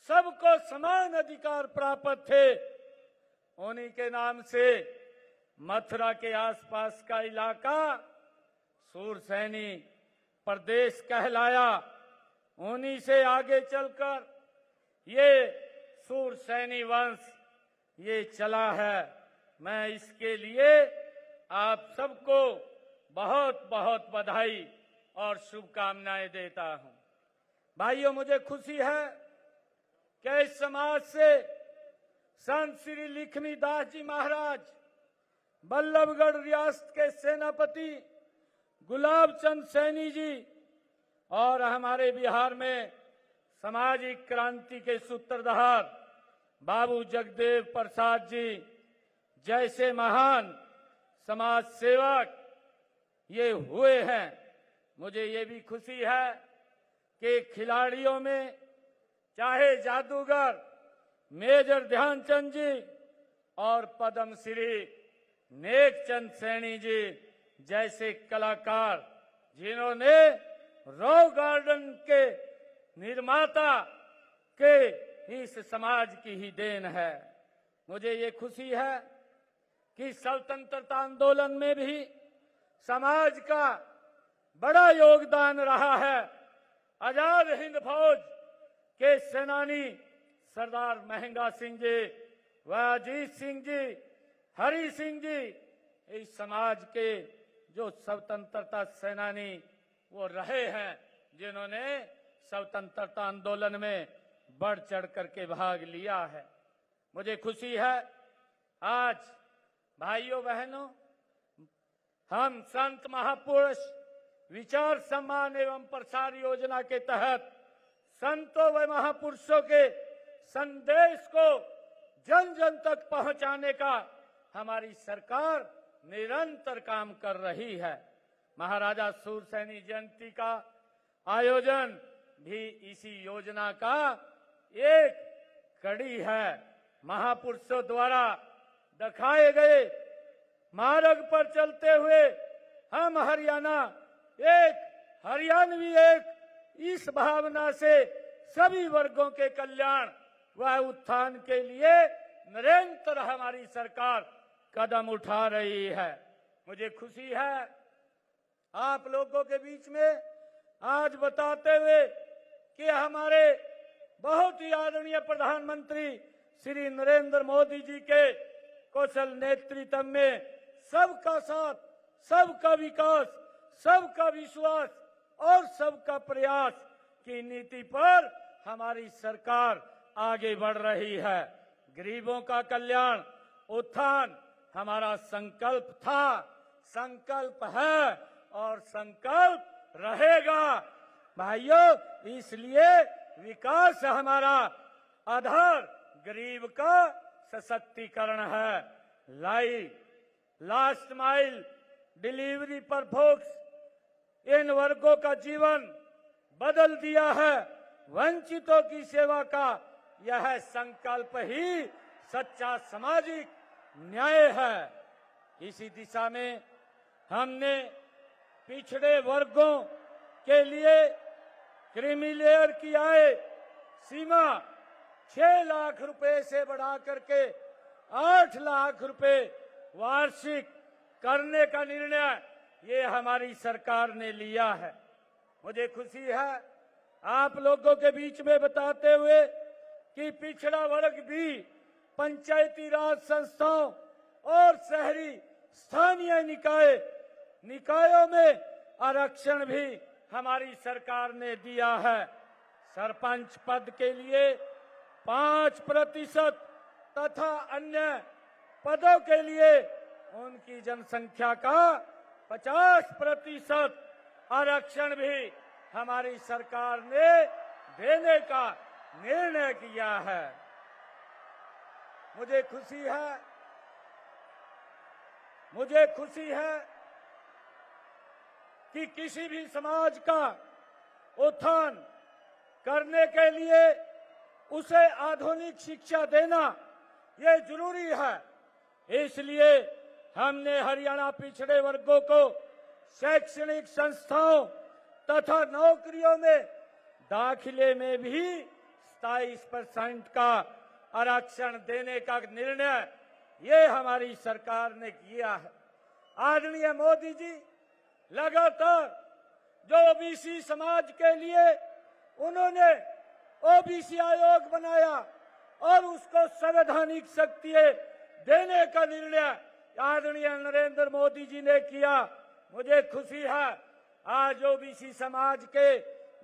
सबको समान अधिकार प्राप्त थे। उन्हीं के नाम से मथुरा के आसपास का इलाका सूर सैनी प्रदेश कहलाया। उन्हीं से आगे चलकर ये सूर सैनी वंश ये चला है। मैं इसके लिए आप सबको बहुत बहुत बधाई और शुभकामनाएं देता हूं। भाइयों, मुझे खुशी है कि इस समाज से संत श्री लक्ष्मी दास जी महाराज, बल्लभगढ़ रियासत के सेनापति गुलाब चंद सैनी जी और हमारे बिहार में सामाजिक क्रांति के सूत्रधार बाबू जगदेव प्रसाद जी जैसे महान समाज सेवक ये हुए हैं। मुझे ये भी खुशी है कि खिलाड़ियों में चाहे जादूगर मेजर ध्यानचंद जी और पद्मश्री नेकचंद सैनी जी जैसे कलाकार, जिन्होंने रॉक गार्डन के निर्माता के इस समाज की ही देन है। मुझे ये खुशी है कि स्वतंत्रता आंदोलन में भी समाज का बड़ा योगदान रहा है। आजाद हिंद फौज के सेनानी सरदार महंगा सिंह जी व अजीत सिंह जी, हरि सिंह जी इस समाज के जो स्वतंत्रता सेनानी वो रहे हैं, जिन्होंने स्वतंत्रता आंदोलन में बढ़ चढ़ करके भाग लिया है। मुझे खुशी है आज भाइयों बहनों, हम संत महापुरुष विचार सम्मान एवं प्रसार योजना के तहत संतों व महापुरुषों के संदेश को जन जन तक पहुंचाने का हमारी सरकार निरंतर काम कर रही है। महाराजा सूरसैनी जयंती का आयोजन भी इसी योजना का एक कड़ी है। महापुरुषों द्वारा दिखाए गए मार्ग पर चलते हुए हम हरियाणा हरियाणवी एक इस भावना से सभी वर्गों के कल्याण व उत्थान के लिए निरंतर हमारी सरकार कदम उठा रही है। मुझे खुशी है आप लोगों के बीच में आज बताते हुए कि हमारे बहुत ही आदरणीय प्रधानमंत्री श्री नरेंद्र मोदी जी के कौशल नेतृत्व में सबका साथ, सबका विकास, सबका विश्वास और सबका प्रयास की नीति पर हमारी सरकार आगे बढ़ रही है। गरीबों का कल्याण, उत्थान हमारा संकल्प था, संकल्प है और संकल्प रहेगा। भाइयों, इसलिए विकास हमारा आधार गरीब का सशक्तिकरण है। लास्ट माइल डिलीवरी पर फोकस इन वर्गों का जीवन बदल दिया है। वंचितों की सेवा का यह संकल्प ही सच्चा सामाजिक न्याय है। इसी दिशा में हमने पिछड़े वर्गों के लिए क्रीमी लेयर की आय सीमा 6 लाख रुपए से बढ़ा करके 8 लाख रुपए वार्षिक करने का निर्णय ये हमारी सरकार ने लिया है। मुझे खुशी है आप लोगों के बीच में बताते हुए कि पिछड़ा वर्ग भी पंचायती राज संस्थाओं और शहरी स्थानीय निकायों में आरक्षण भी हमारी सरकार ने दिया है। सरपंच पद के लिए 5% तथा अन्य पदों के लिए उनकी जनसंख्या का 50% आरक्षण भी हमारी सरकार ने देने का निर्णय किया है। मुझे खुशी है कि किसी भी समाज का उत्थान करने के लिए उसे आधुनिक शिक्षा देना ये जरूरी है। इसलिए हमने हरियाणा पिछड़े वर्गों को शैक्षणिक संस्थाओं तथा नौकरियों में दाखिले में भी 27% का आरक्षण देने का निर्णय ये हमारी सरकार ने किया है। आदरणीय मोदी जी लगातार जो ओबीसी समाज के लिए उन्होंने ओबीसी आयोग बनाया और उसको संवैधानिक शक्ति देने का निर्णय आदरणीय नरेंद्र मोदी जी ने किया। मुझे खुशी है आज ओबीसी समाज के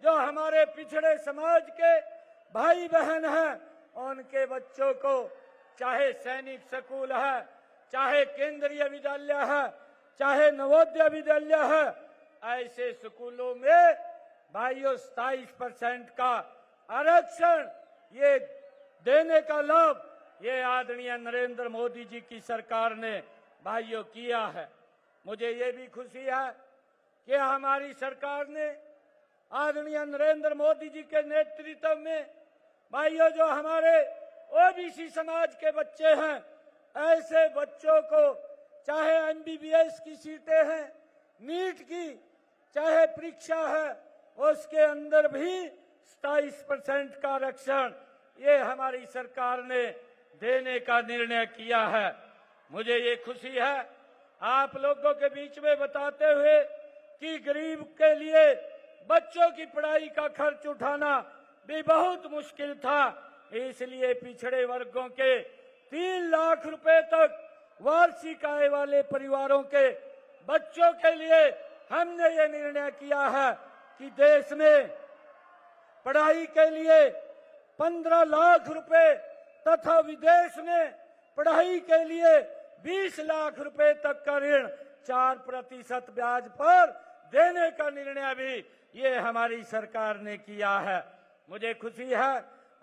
जो हमारे पिछड़े समाज के भाई बहन हैं उनके बच्चों को चाहे सैनिक स्कूल है, चाहे केंद्रीय विद्यालय है, चाहे नवोदय विद्यालय है, ऐसे स्कूलों में भाइयों 27% का आरक्षण ये देने का लाभ ये आदरणीय नरेंद्र मोदी जी की सरकार ने भाइयों किया है। मुझे ये भी खुशी है कि हमारी सरकार ने आदरणीय नरेंद्र मोदी जी के नेतृत्व में भाइयों जो हमारे ओबीसी समाज के बच्चे हैं ऐसे बच्चों को चाहे एमबीबीएस की सीटें हैं, नीट की चाहे परीक्षा है उसके अंदर भी 27% का आरक्षण ये हमारी सरकार ने देने का निर्णय किया है। मुझे ये खुशी है आप लोगों के बीच में बताते हुए कि गरीब के लिए बच्चों की पढ़ाई का खर्च उठाना भी बहुत मुश्किल था। इसलिए पिछड़े वर्गों के 3 लाख रुपए तक वार्षिक आय वाले परिवारों के बच्चों के लिए हमने ये निर्णय किया है कि देश में पढ़ाई के लिए 15 लाख रुपए तथा विदेश में पढ़ाई के लिए 20 लाख रुपए तक का ऋण 4% ब्याज पर देने का निर्णय भी ये हमारी सरकार ने किया है। मुझे खुशी है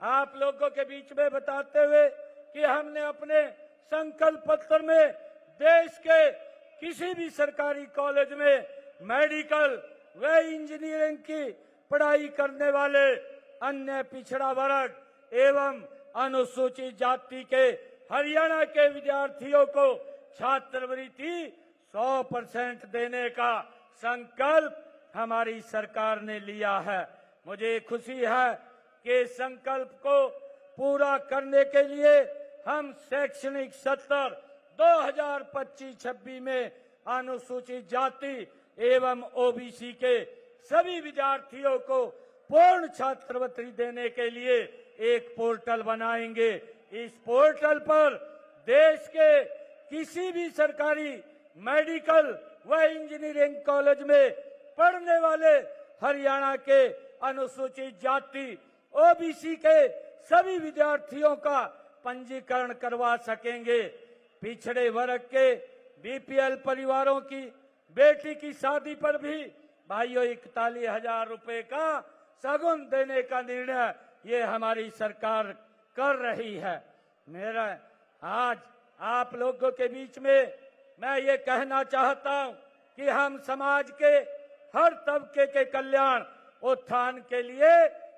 आप लोगों के बीच में बताते हुए कि हमने अपने संकल्प पत्र में देश के किसी भी सरकारी कॉलेज में मेडिकल व इंजीनियरिंग की पढ़ाई करने वाले अन्य पिछड़ा वर्ग एवं अनुसूचित जाति के हरियाणा के विद्यार्थियों को छात्रवृत्ति 100% देने का संकल्प हमारी सरकार ने लिया है। मुझे खुशी है कि संकल्प को पूरा करने के लिए हम शैक्षणिक सत्र 2025-26 में अनुसूचित जाति एवं ओबीसी के सभी विद्यार्थियों को पूर्ण छात्रवृत्ति देने के लिए एक पोर्टल बनाएंगे। इस पोर्टल पर देश के किसी भी सरकारी मेडिकल व इंजीनियरिंग कॉलेज में पढ़ने वाले हरियाणा के अनुसूचित जाति ओबीसी के सभी विद्यार्थियों का पंजीकरण करवा सकेंगे। पिछड़े वर्ग के बीपीएल परिवारों की बेटी की शादी पर भी भाइयों 41,000 रुपए का सगुन देने का निर्णय ये हमारी सरकार कर रही है। मेरा आज आप लोगों के बीच में मैं ये कहना चाहता हूं कि हम समाज के हर तबके के कल्याण उत्थान के लिए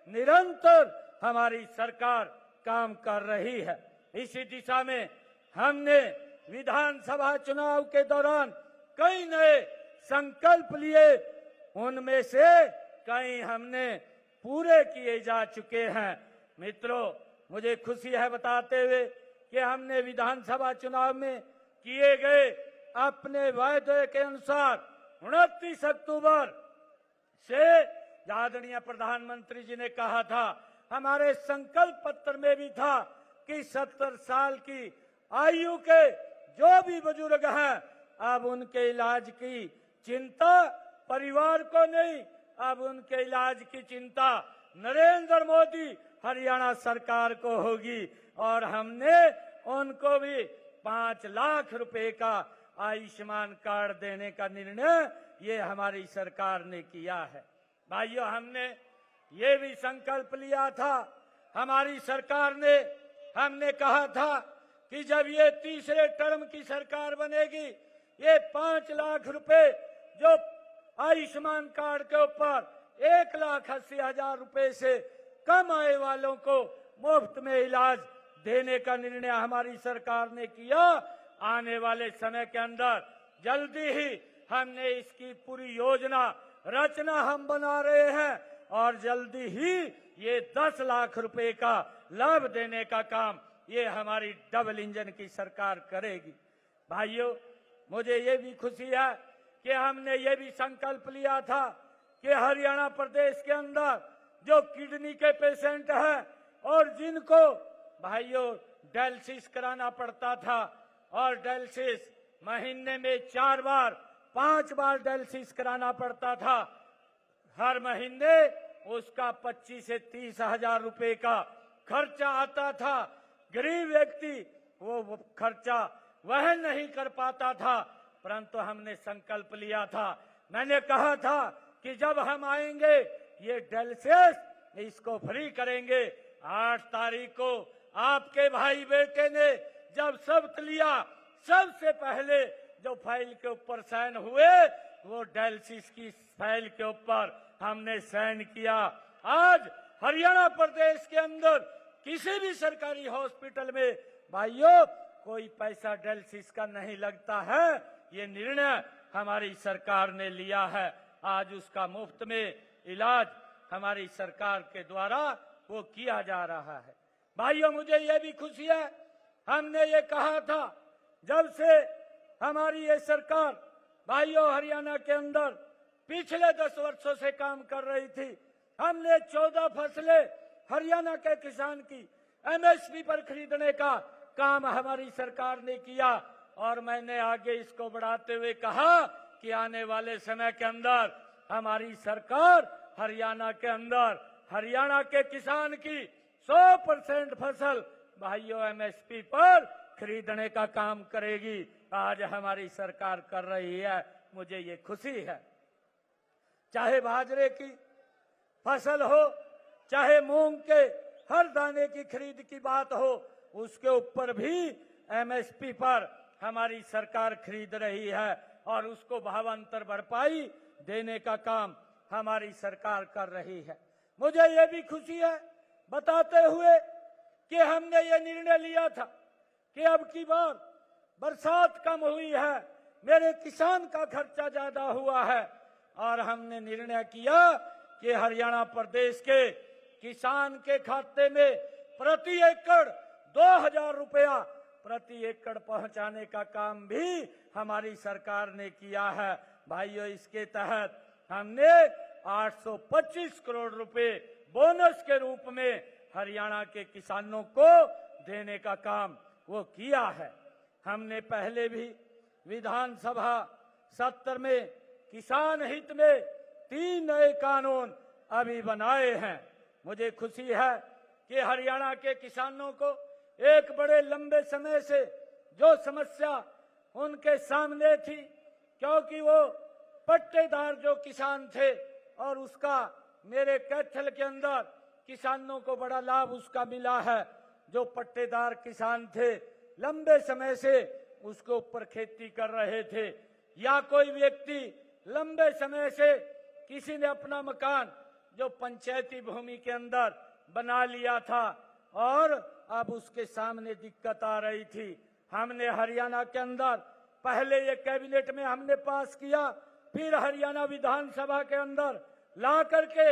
निरंतर हमारी सरकार काम कर रही है। इसी दिशा में हमने विधानसभा चुनाव के दौरान कई नए संकल्प लिए, उनमें से कई हमने पूरे किए जा चुके हैं। मित्रों, मुझे खुशी है बताते हुए कि हमने विधानसभा चुनाव में किए गए अपने वायदे के अनुसार 29 अक्टूबर से आदरणीय प्रधानमंत्री जी ने कहा था, हमारे संकल्प पत्र में भी था कि 70 साल की आयु के जो भी बुजुर्ग हैं अब उनके इलाज की चिंता परिवार को नहीं, अब उनके इलाज की चिंता नरेंद्र मोदी हरियाणा सरकार को होगी। और हमने उनको भी 5 लाख रुपए का आयुष्मान कार्ड देने का निर्णय ये हमारी सरकार ने किया है। भाइयों, हमने ये भी संकल्प लिया था, हमारी सरकार ने, हमने कहा था कि जब ये तीसरे टर्म की सरकार बनेगी ये 5 लाख रुपए जो आयुष्मान कार्ड के ऊपर 1,80,000 रुपए से कम आय वालों को मुफ्त में इलाज देने का निर्णय हमारी सरकार ने किया। आने वाले समय के अंदर जल्दी ही हमने इसकी पूरी योजना रचना हम बना रहे हैं और जल्दी ही ये 10 लाख रुपए का लाभ देने का काम ये हमारी डबल इंजन की सरकार करेगी। भाइयों, मुझे ये भी खुशी है कि हमने ये भी संकल्प लिया था कि हरियाणा प्रदेश के अंदर जो किडनी के पेशेंट हैं और जिनको भाइयों डायलिसिस कराना पड़ता था और डायलिसिस महीने में 4 बार 5 बार डायलिसिस कराना पड़ता था, हर महीने उसका 25 से 30 हजार रुपए का खर्चा आता था। गरीब व्यक्ति वो खर्चा वहन नहीं कर पाता था, परंतु हमने संकल्प लिया था, मैंने कहा था कि जब हम आएंगे ये डायलिसिस इसको फ्री करेंगे। 8 तारीख को आपके भाई बेटे ने जब शपथ लिया, सबसे पहले जो फाइल के ऊपर साइन हुए वो डायलिसिस की फाइल के ऊपर हमने साइन किया। आज हरियाणा प्रदेश के अंदर किसी भी सरकारी हॉस्पिटल में भाइयों कोई पैसा डायलिसिस का नहीं लगता है। ये निर्णय हमारी सरकार ने लिया है। आज उसका मुफ्त में इलाज हमारी सरकार के द्वारा वो किया जा रहा है। भाइयों, मुझे ये भी खुशी है, हमने ये कहा था जब से हमारी ये सरकार भाइयों हरियाणा के अंदर पिछले 10 वर्षों से काम कर रही थी, हमने 14 फसलें हरियाणा के किसान की एमएसपी पर खरीदने का काम हमारी सरकार ने किया। और मैंने आगे इसको बढ़ाते हुए कहा कि आने वाले समय के अंदर हमारी सरकार हरियाणा के अंदर हरियाणा के किसान की 100% फसल भाइयों एमएसपी पर खरीदने का काम करेगी। आज हमारी सरकार कर रही है, मुझे ये खुशी है। चाहे बाजरे की फसल हो, चाहे मूंग के हर दाने की खरीद की बात हो, उसके ऊपर भी एमएसपी पर हमारी सरकार खरीद रही है और उसको भावांतर भरपाई देने का काम हमारी सरकार कर रही है। मुझे ये भी खुशी है बताते हुए कि हमने ये निर्णय लिया था कि अब की बार बरसात कम हुई है, मेरे किसान का खर्चा ज्यादा हुआ है और हमने निर्णय किया कि हरियाणा प्रदेश के किसान के खाते में प्रति एकड़ 2000 रुपया प्रति एकड़ पहुंचाने का काम भी हमारी सरकार ने किया है। भाइयों, इसके तहत हमने 825 करोड़ रुपए बोनस के रूप में हरियाणा के किसानों को देने का काम वो किया है। हमने पहले भी विधानसभा सत्र में किसान हित में 3 नए कानून अभी बनाए हैं। मुझे खुशी है कि हरियाणा के किसानों को एक बड़े लंबे समय से जो समस्या उनके सामने थी, क्योंकि वो पट्टेदार जो किसान थे और उसका मेरे कैथल के अंदर किसानों को बड़ा लाभ उसका मिला है। जो पट्टेदार किसान थे लंबे समय से उसके ऊपर खेती कर रहे थे, या कोई व्यक्ति लंबे समय से किसी ने अपना मकान जो पंचायती भूमि के अंदर बना लिया था और अब उसके सामने दिक्कत आ रही थी। हमने हरियाणा के अंदर पहले ये कैबिनेट में हमने पास किया, फिर हरियाणा विधानसभा के अंदर ला करके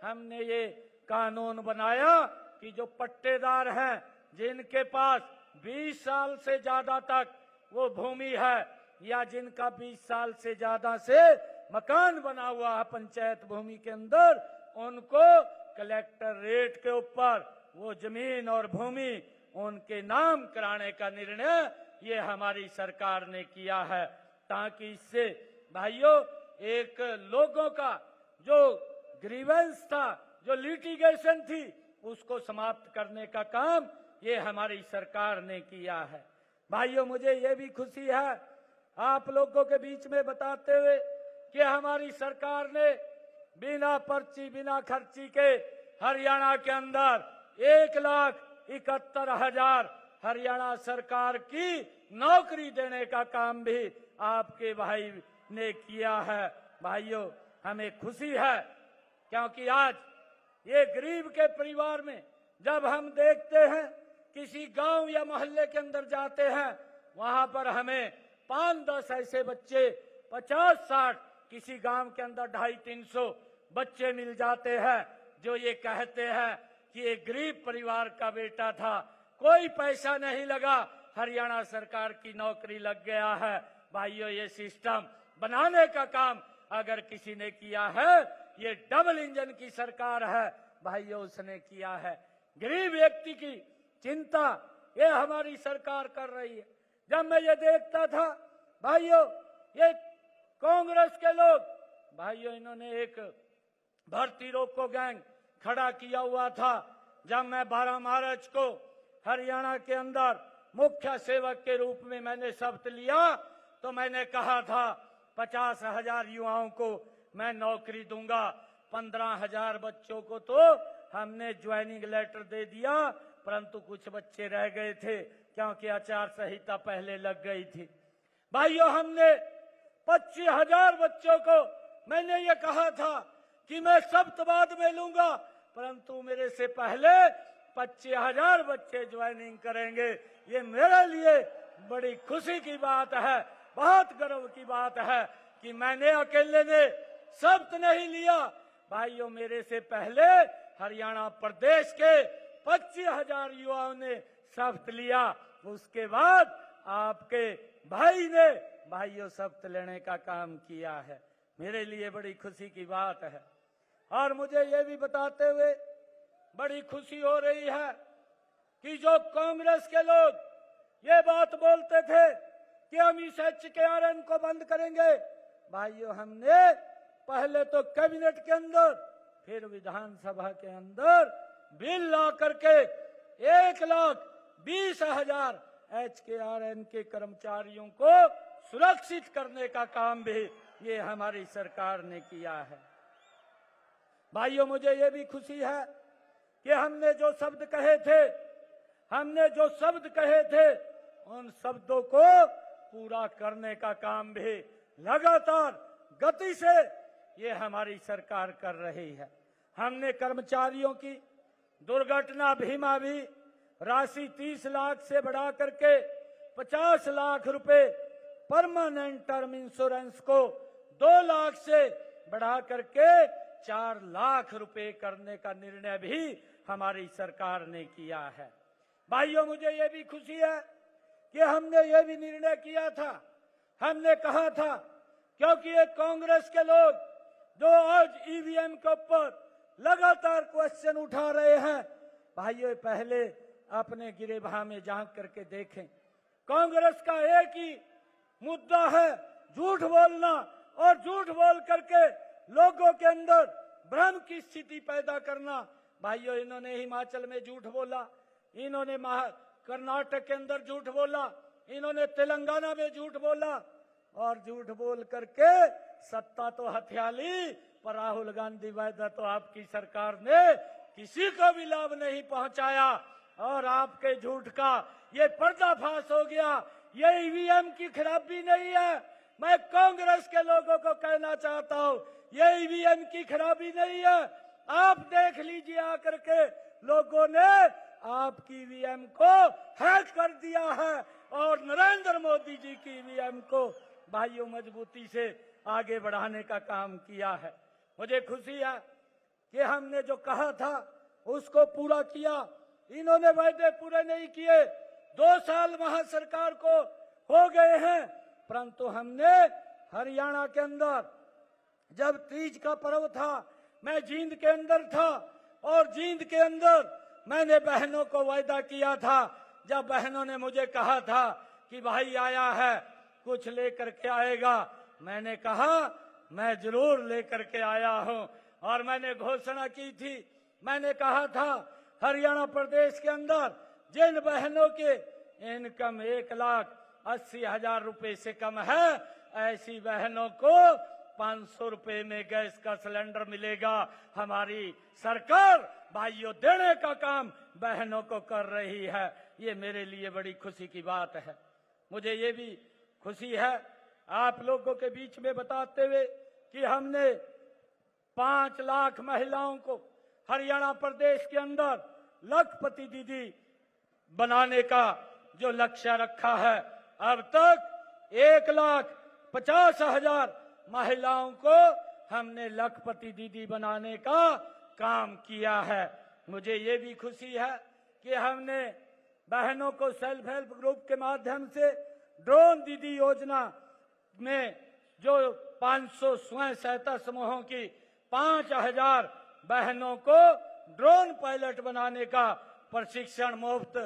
हमने ये कानून बनाया कि जो पट्टेदार हैं जिनके पास 20 साल से ज्यादा तक वो भूमि है या जिनका 20 साल से ज्यादा से मकान बना हुआ है पंचायत भूमि के अंदर, उनको कलेक्टर रेट के ऊपर वो जमीन और भूमि उनके नाम कराने का निर्णय ये हमारी सरकार ने किया है, ताकि इससे भाइयों एक लोगों का जो ग्रीवेंस था, जो लिटिगेशन थी, उसको समाप्त करने का काम ये हमारी सरकार ने किया है। भाइयों, मुझे ये भी खुशी है आप लोगों के बीच में बताते हुए कि हमारी सरकार ने बिना पर्ची बिना खर्ची के हरियाणा के अंदर 1,71,000 हरियाणा सरकार की नौकरी देने का काम भी आपके भाई ने किया है। भाइयों, हमें खुशी है क्योंकि आज ये गरीब के परिवार में जब हम देखते हैं किसी गांव या मोहल्ले के अंदर जाते हैं, वहां पर हमें 5-10 ऐसे बच्चे 50-60 किसी गांव के अंदर 250-300 बच्चे मिल जाते हैं जो ये कहते हैं कि ये गरीब परिवार का बेटा था, कोई पैसा नहीं लगा, हरियाणा सरकार की नौकरी लग गया है। भाइयों, ये सिस्टम बनाने का काम अगर किसी ने किया है, ये डबल इंजन की सरकार है भाइयों, उसने किया है। गरीब व्यक्ति की चिंता ये हमारी सरकार कर रही है। जब मैं ये देखता था भाइयों, ये कांग्रेस के लोग भाइयों, इन्होंने एक भर्ती रोको गैंग खड़ा किया हुआ था। जब मैं 12 मार्च को हरियाणा के अंदर मुख्य सेवक के रूप में मैंने शपथ लिया तो मैंने कहा था 50,000 युवाओं को मैं नौकरी दूंगा। 15,000 बच्चों को तो हमने ज्वाइनिंग लेटर दे दिया, परंतु कुछ बच्चे रह गए थे क्योंकि आचार संहिता पहले लग गई थी। भाइयों, हमने 25,000 बच्चों को मैंने ये कहा था कि मैं शपथ बाद में लूंगा, परंतु मेरे से पहले 25,000 बच्चे ज्वाइनिंग करेंगे। ये मेरे लिए बड़ी खुशी की बात है, बहुत गर्व की बात है कि मैंने अकेले ने शपथ नहीं लिया। भाइयों, मेरे से पहले हरियाणा प्रदेश के 25,000 युवाओं ने शपथ लिया, उसके बाद आपके भाई ने भाइयों शपथ लेने का काम किया है। मेरे लिए बड़ी खुशी की बात है। और मुझे ये भी बताते हुए बड़ी खुशी हो रही है कि जो कांग्रेस के लोग ये बात बोलते थे कि हम इस HKRN को बंद करेंगे, भाइयों हमने पहले तो कैबिनेट के अंदर फिर विधानसभा के अंदर बिल ला करके 1,20,000 HKRN के कर्मचारियों को सुरक्षित करने का काम भी ये हमारी सरकार ने किया है। भाइयों मुझे ये भी खुशी है कि हमने जो शब्द कहे थे उन शब्दों को पूरा करने का काम भी लगातार गति से ये हमारी सरकार कर रही है। हमने कर्मचारियों की दुर्घटना बीमा भी राशि 30 लाख से बढ़ा करके 50 लाख रुपए, परमानेंट टर्म इंश्योरेंस को 2 लाख से बढ़ा करके 4 लाख रुपए करने का निर्णय भी हमारी सरकार ने किया है। भाइयों मुझे ये भी खुशी है कि हमने ये भी निर्णय किया था, हमने कहा था, क्योंकि ये कांग्रेस के लोग जो आज ईवीएम के ऊपर लगातार क्वेश्चन उठा रहे हैं, भाइयों पहले अपने गिरेबान में झांक करके देखें। कांग्रेस का एक ही मुद्दा है झूठ बोलना, और झूठ बोल करके लोगों के अंदर भ्रम की स्थिति पैदा करना। भाइयों इन्होंने हिमाचल में झूठ बोला, इन्होंने कर्नाटक के अंदर झूठ बोला, इन्होंने तेलंगाना में झूठ बोला, और झूठ बोल करके सत्ता तो हथिया ली, पर राहुल गांधी वायदा तो आपकी सरकार ने किसी को भी लाभ नहीं पहुंचाया, और आपके झूठ का ये पर्दाफाश हो गया। ये ईवीएम की खराबी नहीं है, मैं कांग्रेस के लोगों को कहना चाहता हूं, ये ईवीएम की खराबी नहीं है। आप देख लीजिए आकर के लोगों ने आपकी ईवीएम को हैक कर दिया है, और नरेंद्र मोदी जी की ईवीएम को भाइयों मजबूती से आगे बढ़ाने का काम किया है। मुझे खुशी है कि हमने जो कहा था उसको पूरा किया। इन्होंने वायदे पूरे नहीं किए, 2 साल वहां सरकार को हो गए हैं, परंतु हमने हरियाणा के अंदर जब तीज का पर्व था, मैं जींद के अंदर था, और जींद के अंदर मैंने बहनों को वायदा किया था। जब बहनों ने मुझे कहा था कि भाई आया है कुछ लेकर के आएगा, मैंने कहा मैं जरूर लेकर के आया हूं, और मैंने घोषणा की थी, मैंने कहा था हरियाणा प्रदेश के अंदर जिन बहनों के इनकम 1,80,000 रुपए से कम है, ऐसी बहनों को 500 रुपए में गैस का सिलेंडर मिलेगा। हमारी सरकार भाइयों देने का काम बहनों को कर रही है। ये मेरे लिए बड़ी खुशी की बात है। मुझे ये भी खुशी है आप लोगों के बीच में बताते हुए कि हमने 5 लाख महिलाओं को हरियाणा प्रदेश के अंदर लखपति दीदी बनाने का जो लक्ष्य रखा है, अब तक 1,50,000 महिलाओं को हमने लखपति दीदी बनाने का काम किया है। मुझे ये भी खुशी है कि हमने बहनों को सेल्फ हेल्प ग्रुप के माध्यम से ड्रोन दीदी योजना में जो 500 स्वयं सहायता समूहों की 5,000 बहनों को ड्रोन पायलट बनाने का प्रशिक्षण मुफ्त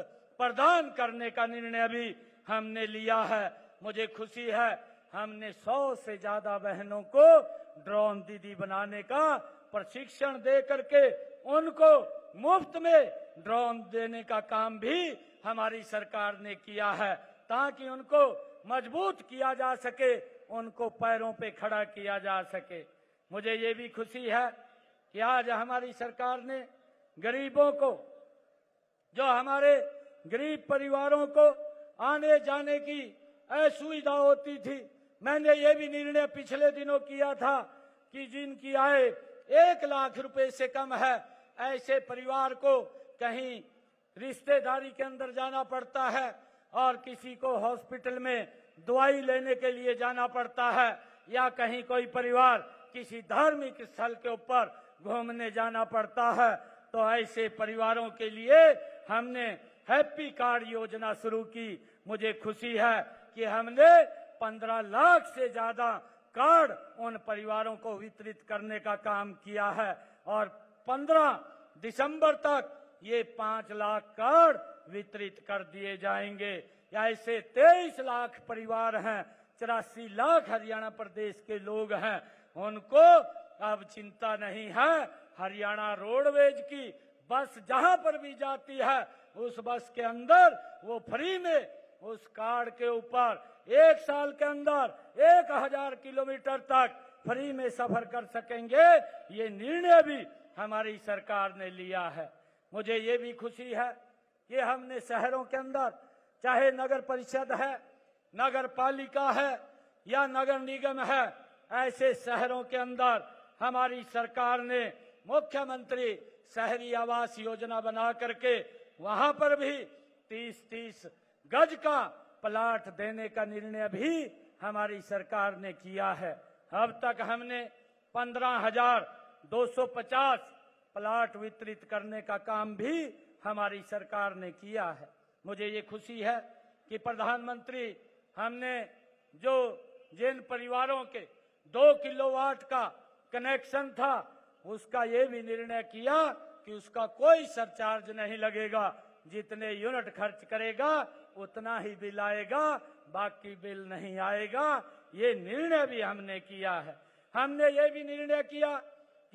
प्रदान करने का निर्णय भी हमने लिया है। मुझे खुशी है हमने 100 से ज्यादा बहनों को ड्रोन दीदी बनाने का प्रशिक्षण दे करके उनको मुफ्त में ड्रोन देने का काम भी हमारी सरकार ने किया है, ताकि उनको मजबूत किया जा सके, उनको पैरों पे खड़ा किया जा सके। मुझे ये भी खुशी है कि आज हमारी सरकार ने गरीबों को, जो हमारे गरीब परिवारों को आने जाने की असुविधा होती थी, मैंने ये भी निर्णय पिछले दिनों किया था कि जिनकी आय 1 लाख रुपए से कम है, ऐसे परिवार को कहीं रिश्तेदारी के अंदर जाना पड़ता है और किसी को हॉस्पिटल में दवाई लेने के लिए जाना पड़ता है, या कहीं कोई परिवार किसी धार्मिक स्थल के ऊपर घूमने जाना पड़ता है, तो ऐसे परिवारों के लिए हमने हैप्पी कार्ड योजना शुरू की। मुझे खुशी है कि हमने 15 लाख से ज्यादा कार्ड उन परिवारों को वितरित करने का काम किया है, और 15 दिसंबर तक ये 5 लाख कार्ड वितरित कर दिए जाएंगे। ऐसे 23 लाख परिवार हैं 84 लाख हरियाणा प्रदेश के लोग हैं, उनको अब चिंता नहीं है। हरियाणा रोडवेज की बस जहां पर भी जाती है, उस बस के अंदर वो फ्री में उस कार्ड के ऊपर 1 साल के अंदर 1000 किलोमीटर तक फ्री में सफर कर सकेंगे। ये निर्णय भी हमारी सरकार ने लिया है। मुझे ये भी खुशी है कि हमने शहरों के अंदर, चाहे नगर परिषद है, नगर पालिका है या नगर निगम है, ऐसे शहरों के अंदर हमारी सरकार ने मुख्यमंत्री शहरी आवास योजना बना करके वहां पर भी 30-30 गज का प्लाट देने का निर्णय भी हमारी सरकार ने किया है। अब तक हमने 15,250 प्लाट वितरित करने का काम भी हमारी सरकार ने किया है। मुझे ये खुशी है कि प्रधानमंत्री हमने जो जिन परिवारों के 2 किलोवाट का कनेक्शन था, उसका ये भी निर्णय किया कि उसका कोई सरचार्ज नहीं लगेगा। जितने यूनिट खर्च करेगा उतना ही बिल आएगा, बाकी बिल नहीं आएगा। ये निर्णय भी हमने किया है। हमने ये भी निर्णय किया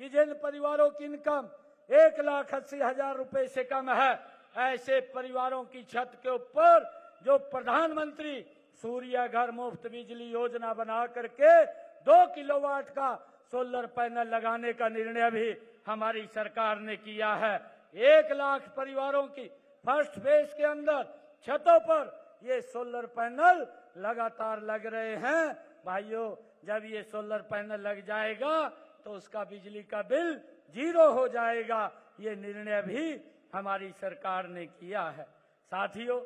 कि जिन परिवारों की इनकम 1,80,000 रुपए से कम है, ऐसे परिवारों की छत के ऊपर जो प्रधानमंत्री सूर्य घर मुफ्त बिजली योजना बना करके 2 किलोवाट का सोलर पैनल लगाने का निर्णय भी हमारी सरकार ने किया है। 1 लाख परिवारों की फर्स्ट फेज के अंदर छतों पर ये सोलर पैनल लगातार लग रहे हैं। भाइयों, जब ये सोलर पैनल लग जाएगा तो उसका बिजली का बिल 0 हो जाएगा। ये निर्णय भी हमारी सरकार ने किया है। साथियों,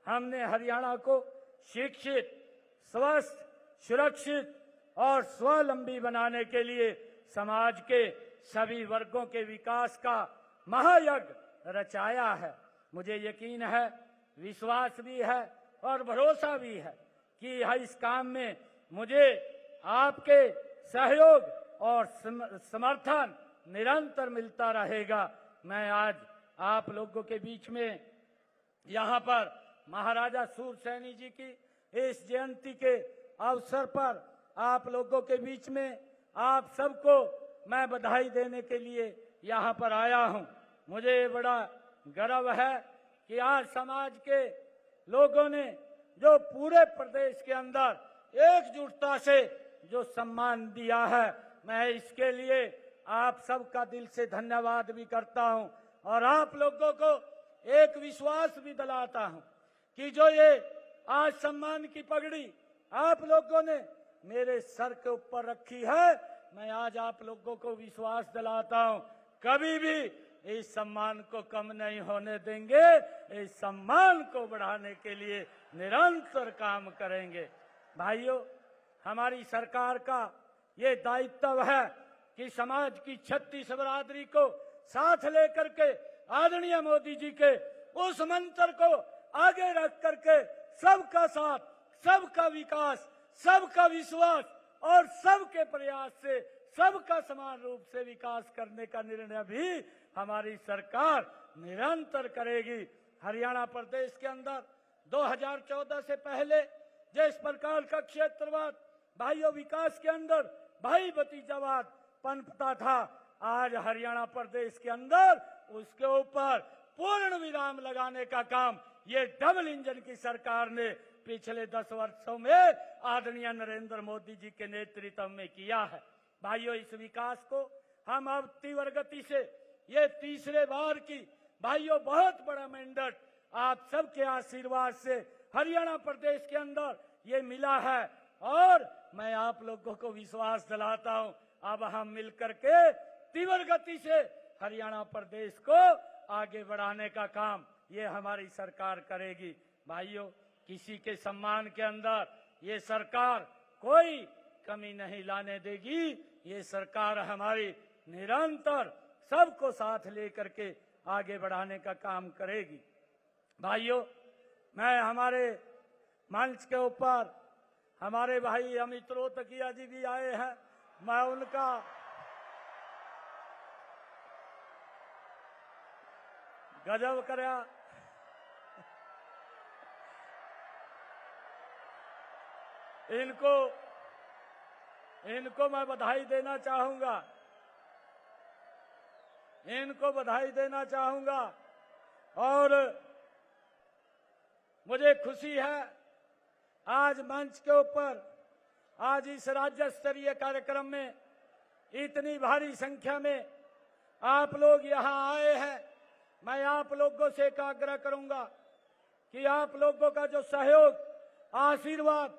हमने हरियाणा को शिक्षित, स्वस्थ, सुरक्षित और स्वावलंबी बनाने के लिए समाज के सभी वर्गों के विकास का महायज्ञ रचाया है। मुझे यकीन है, विश्वास भी है और भरोसा भी है कि इस काम में मुझे आपके सहयोग और समर्थन निरंतर मिलता रहेगा। मैं आज आप लोगों के बीच में यहाँ पर महाराजा सूरसैनी जी की इस जयंती के अवसर पर आप लोगों के बीच में आप सबको मैं बधाई देने के लिए यहाँ पर आया हूँ। मुझे बड़ा गर्व है कि आज समाज के लोगों ने जो पूरे प्रदेश के अंदर एकजुटता से जो सम्मान दिया है, मैं इसके लिए आप सबका दिल से धन्यवाद भी करता हूं और आप लोगों को एक विश्वास भी दिलाता हूं कि जो ये आज सम्मान की पगड़ी आप लोगों ने मेरे सर के ऊपर रखी है, मैं आज आप लोगों को विश्वास दिलाता हूं, कभी भी इस सम्मान को कम नहीं होने देंगे। इस सम्मान को बढ़ाने के लिए निरंतर काम करेंगे। भाइयों, हमारी सरकार का ये दायित्व है कि समाज की 36 बरादरी को साथ लेकर के आदरणीय मोदी जी के उस मंत्र को आगे रख करके सबका साथ, सबका विकास, सबका विश्वास और सबके प्रयास से सबका समान रूप से विकास करने का निर्णय भी हमारी सरकार निरंतर करेगी। हरियाणा प्रदेश के अंदर 2014 से पहले जिस प्रकार का क्षेत्रवाद, भाइयों, विकास के अंदर भाई भतीजावाद पनपता था, आज हरियाणा प्रदेश के अंदर उसके ऊपर पूर्ण विराम लगाने का काम ये डबल इंजन की सरकार ने पिछले 10 वर्षों में आदरणीय नरेंद्र मोदी जी के नेतृत्व में किया है। भाइयों, इस विकास को हम अब तीव्र गति से ये तीसरे बार की, भाइयों, बहुत बड़ा मैंडेट आप सबके आशीर्वाद से हरियाणा प्रदेश के अंदर ये मिला है और मैं आप लोगों को विश्वास दिलाता हूं, अब हम मिलकर के तीव्र गति से हरियाणा प्रदेश को आगे बढ़ाने का काम ये हमारी सरकार करेगी। भाइयों, किसी के सम्मान के अंदर ये सरकार कोई कमी नहीं लाने देगी। ये सरकार हमारी निरंतर सबको साथ लेकर के आगे बढ़ाने का काम करेगी। भाइयों, मैं हमारे मंच के ऊपर हमारे भाई अमित रोहतकिया जी भी आए हैं, मैं उनका गजब करा। इनको मैं बधाई देना चाहूंगा। और मुझे खुशी है आज मंच के ऊपर आज इस राज्य स्तरीय कार्यक्रम में इतनी भारी संख्या में आप लोग यहां आए हैं। मैं आप लोगों से एक आग्रह करूंगा कि आप लोगों का जो सहयोग, आशीर्वाद,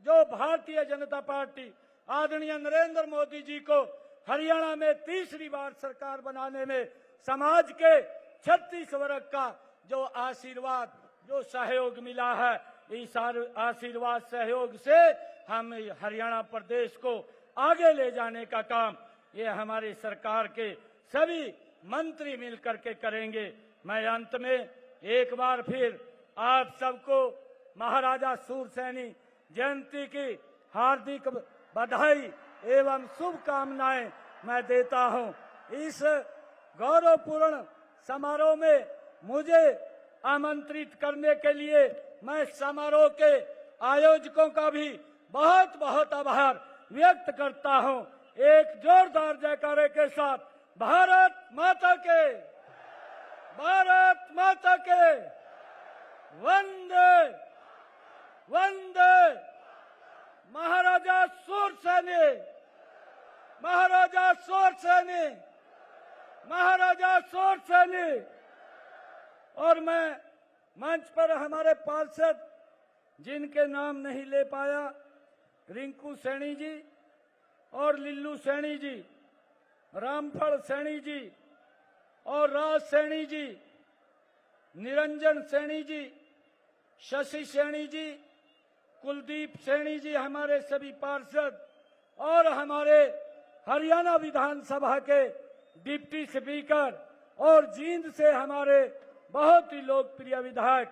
जो भारतीय जनता पार्टी आदरणीय नरेंद्र मोदी जी को हरियाणा में तीसरी बार सरकार बनाने में समाज के 36 वर्ग का जो आशीर्वाद, जो सहयोग मिला है, इस आशीर्वाद सहयोग से हम हरियाणा प्रदेश को आगे ले जाने का काम ये हमारी सरकार के सभी मंत्री मिलकर के करेंगे। मैं अंत में एक बार फिर आप सबको महाराजा सूरसैनी जयंती की हार्दिक बधाई एवं शुभकामनाएं मैं देता हूं। इस गौरवपूर्ण समारोह में मुझे आमंत्रित करने के लिए मैं समारोह के आयोजकों का भी बहुत बहुत आभार व्यक्त करता हूं। एक जोरदार जयकारे के साथ भारत माता के, भारत माता के, वंदे वंदे महाराजा सूरसैनी, महाराजा सूरसैनी, महाराजा सूरसैनी। और मैं मंच पर हमारे पार्षद जिनके नाम नहीं ले पाया, रिंकू सैनी जी और लिल्लू सैनी जी, रामफल सैनी जी और राज सैनी जी, निरंजन सैनी जी, शशि सैनी जी, कुलदीप सैनी जी, हमारे सभी पार्षद और हमारे हरियाणा विधानसभा के डिप्टी स्पीकर और जींद से हमारे बहुत ही लोकप्रिय विधायक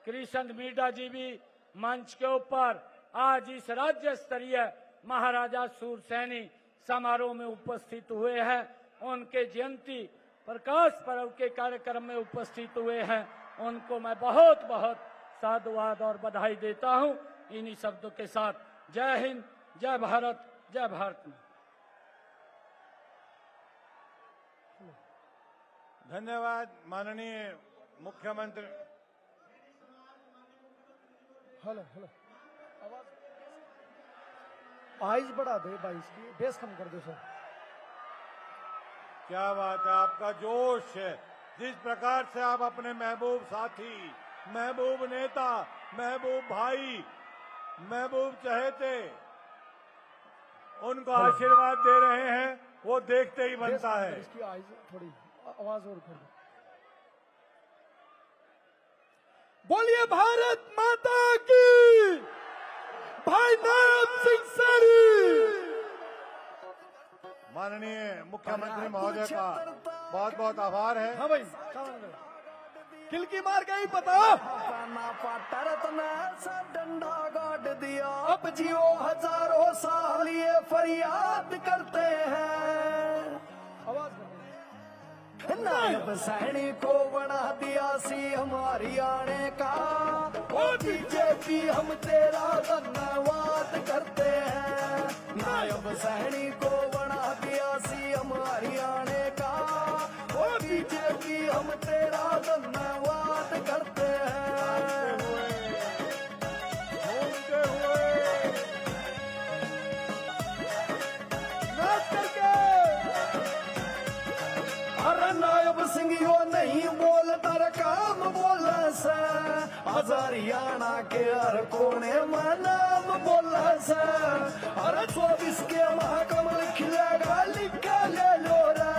कृष्ण मीणा जी भी मंच के ऊपर आज इस राज्य स्तरीय महाराजा सूरसैनी समारोह में उपस्थित हुए हैं। उनके जयंती प्रकाश पर्व के कार्यक्रम में उपस्थित हुए हैं। उनको मैं बहुत बहुत साधुवाद और बधाई देता हूं। इन्हीं शब्दों के साथ जय हिंद, जय भारत, जय भारत। धन्यवाद माननीय मुख्यमंत्री। हेलो हेलो, आवाज बढ़ा दे भाई, इसकी बेस कम कर दो सर। क्या बात है, आपका जोश है। जिस प्रकार से आप अपने महबूब साथी, महबूब नेता, महबूब भाई, महबूब चहेते उनको आशीर्वाद दे रहे हैं, वो देखते ही बनता है। इसकी आवाज थोड़ी, आवाज और कर दो। बोलिए भारत माता की, भाई नायब सिंह सैनी। माननीय मुख्यमंत्री महोदय का बहुत बहुत आभार है। हाँ भाई, किलकी मार के ही पता डंडा गाड़ दिया, अब जियो हजारों साल ये फरियाद करते हैं। आवाज नायब सैनी को बना दिया सी हमारी आने का, ओ बीजेपी हम तेरा धन्यवाद करते हैं। नायब सैनी को बना दिया सी हमारी आने का, ओ बीजेपी हम तेरा धन्यवाद करते हैं। घूमते हुए नाच करके अरे नायब सिंह यो नहीं बोलता रे काम बोला से, हरियाणा के हर कोने में नाम बोला से। अरे 24 के महाकमल खिलेगा लिखा ले लो रे,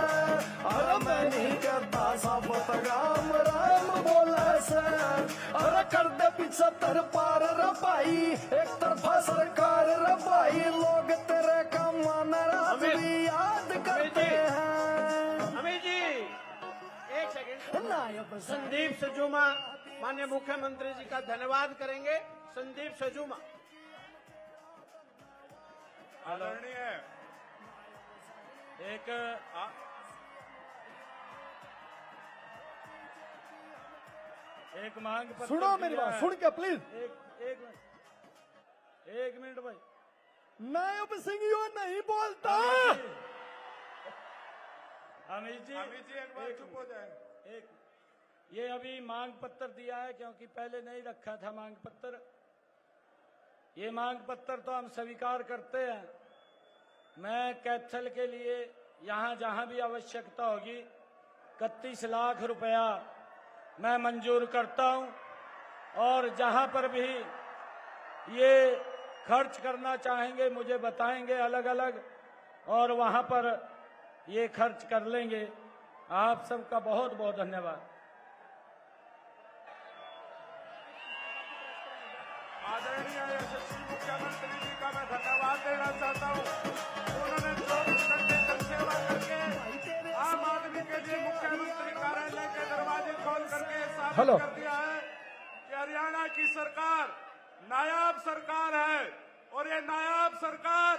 अरे मैं नहीं करता शपथ राम राम बोला से। अरे कर दे 75 पार रे भाई, एक तरफा सरकार रे भाई, लोग तेरे का मान राज भी याद करते हैं। अमित जी एक सेकंड, संदीप सजूमा माननीय मुख्यमंत्री जी का धन्यवाद करेंगे। संदीप सजूमा। आदरणीय एक मांग पत्र सुनो मेरी बात, सुन के प्लीज। एक मिनट। एक मिनट भाई। नायब सिंह यो नहीं बोलता। अमित जी एक बार चुप हो जाए। एक ये अभी मांग पत्र दिया है, क्योंकि पहले नहीं रखा था मांग पत्र। ये मांग पत्र तो हम स्वीकार करते हैं। मैं कैथल के लिए यहाँ जहाँ भी आवश्यकता होगी 31 लाख रुपया मैं मंजूर करता हूँ, और जहाँ पर भी ये खर्च करना चाहेंगे मुझे बताएंगे अलग अलग, और वहाँ पर ये खर्च कर लेंगे। आप सबका बहुत बहुत धन्यवाद। आदरणीय यशस्वी मुख्यमंत्री जी का मैं धन्यवाद देना चाहता हूँ। उन्होंने 24 घंटे तक सेवा करके आम आदमी के लिए मुख्यमंत्री कार्यालय के दरवाजे खोल करके साबित कर दिया है कि हरियाणा की सरकार नायाब सरकार है, और ये नायाब सरकार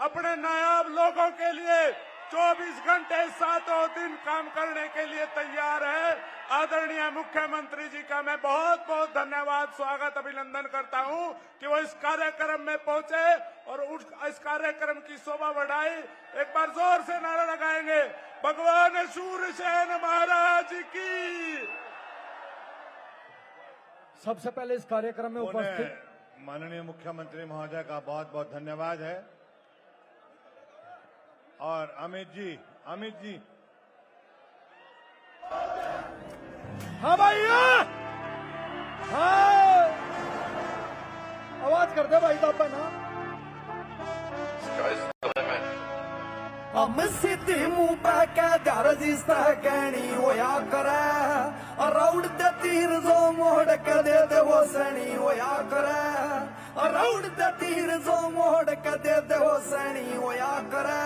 अपने नायाब लोगों के लिए 24 घंटे 7 दिन काम करने के लिए तैयार है। आदरणीय मुख्यमंत्री जी का मैं बहुत बहुत धन्यवाद, स्वागत, अभिनंदन करता हूं कि वो इस कार्यक्रम में पहुंचे और इस कार्यक्रम की शोभा बढ़ाई। एक बार जोर से नारा लगाएंगे, भगवान शूरसेन महाराज की। सबसे पहले इस कार्यक्रम में उपस्थित माननीय मुख्यमंत्री महोदय का बहुत बहुत धन्यवाद है। और अमित जी हाँ भैया, हाँ आवाज कर दे भाई साहब ना। हम सीधी मुंह पे क्या ध्यान जिसता कहनी होया करे, राउड दे तीर जो मोड़ के दे दे वो सैनी होया करे, राउड दे तीर जो मोड़ के दे दे वो सैनी होया करे।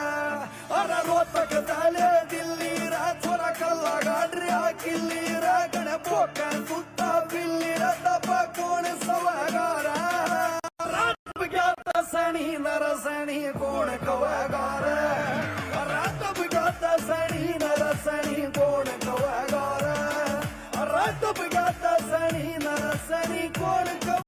अरे रोहतक दले दिल्ली रे छोरा कल्ला गाड़िया किल्ली रे गणे पोके सुता बिल्ली रे दबा कौन सवेगा रे, रात ज्ञाता सैनी नर सैनी कौन कवेगा रे, रात ज्ञाता सैनी नर सैनी कौन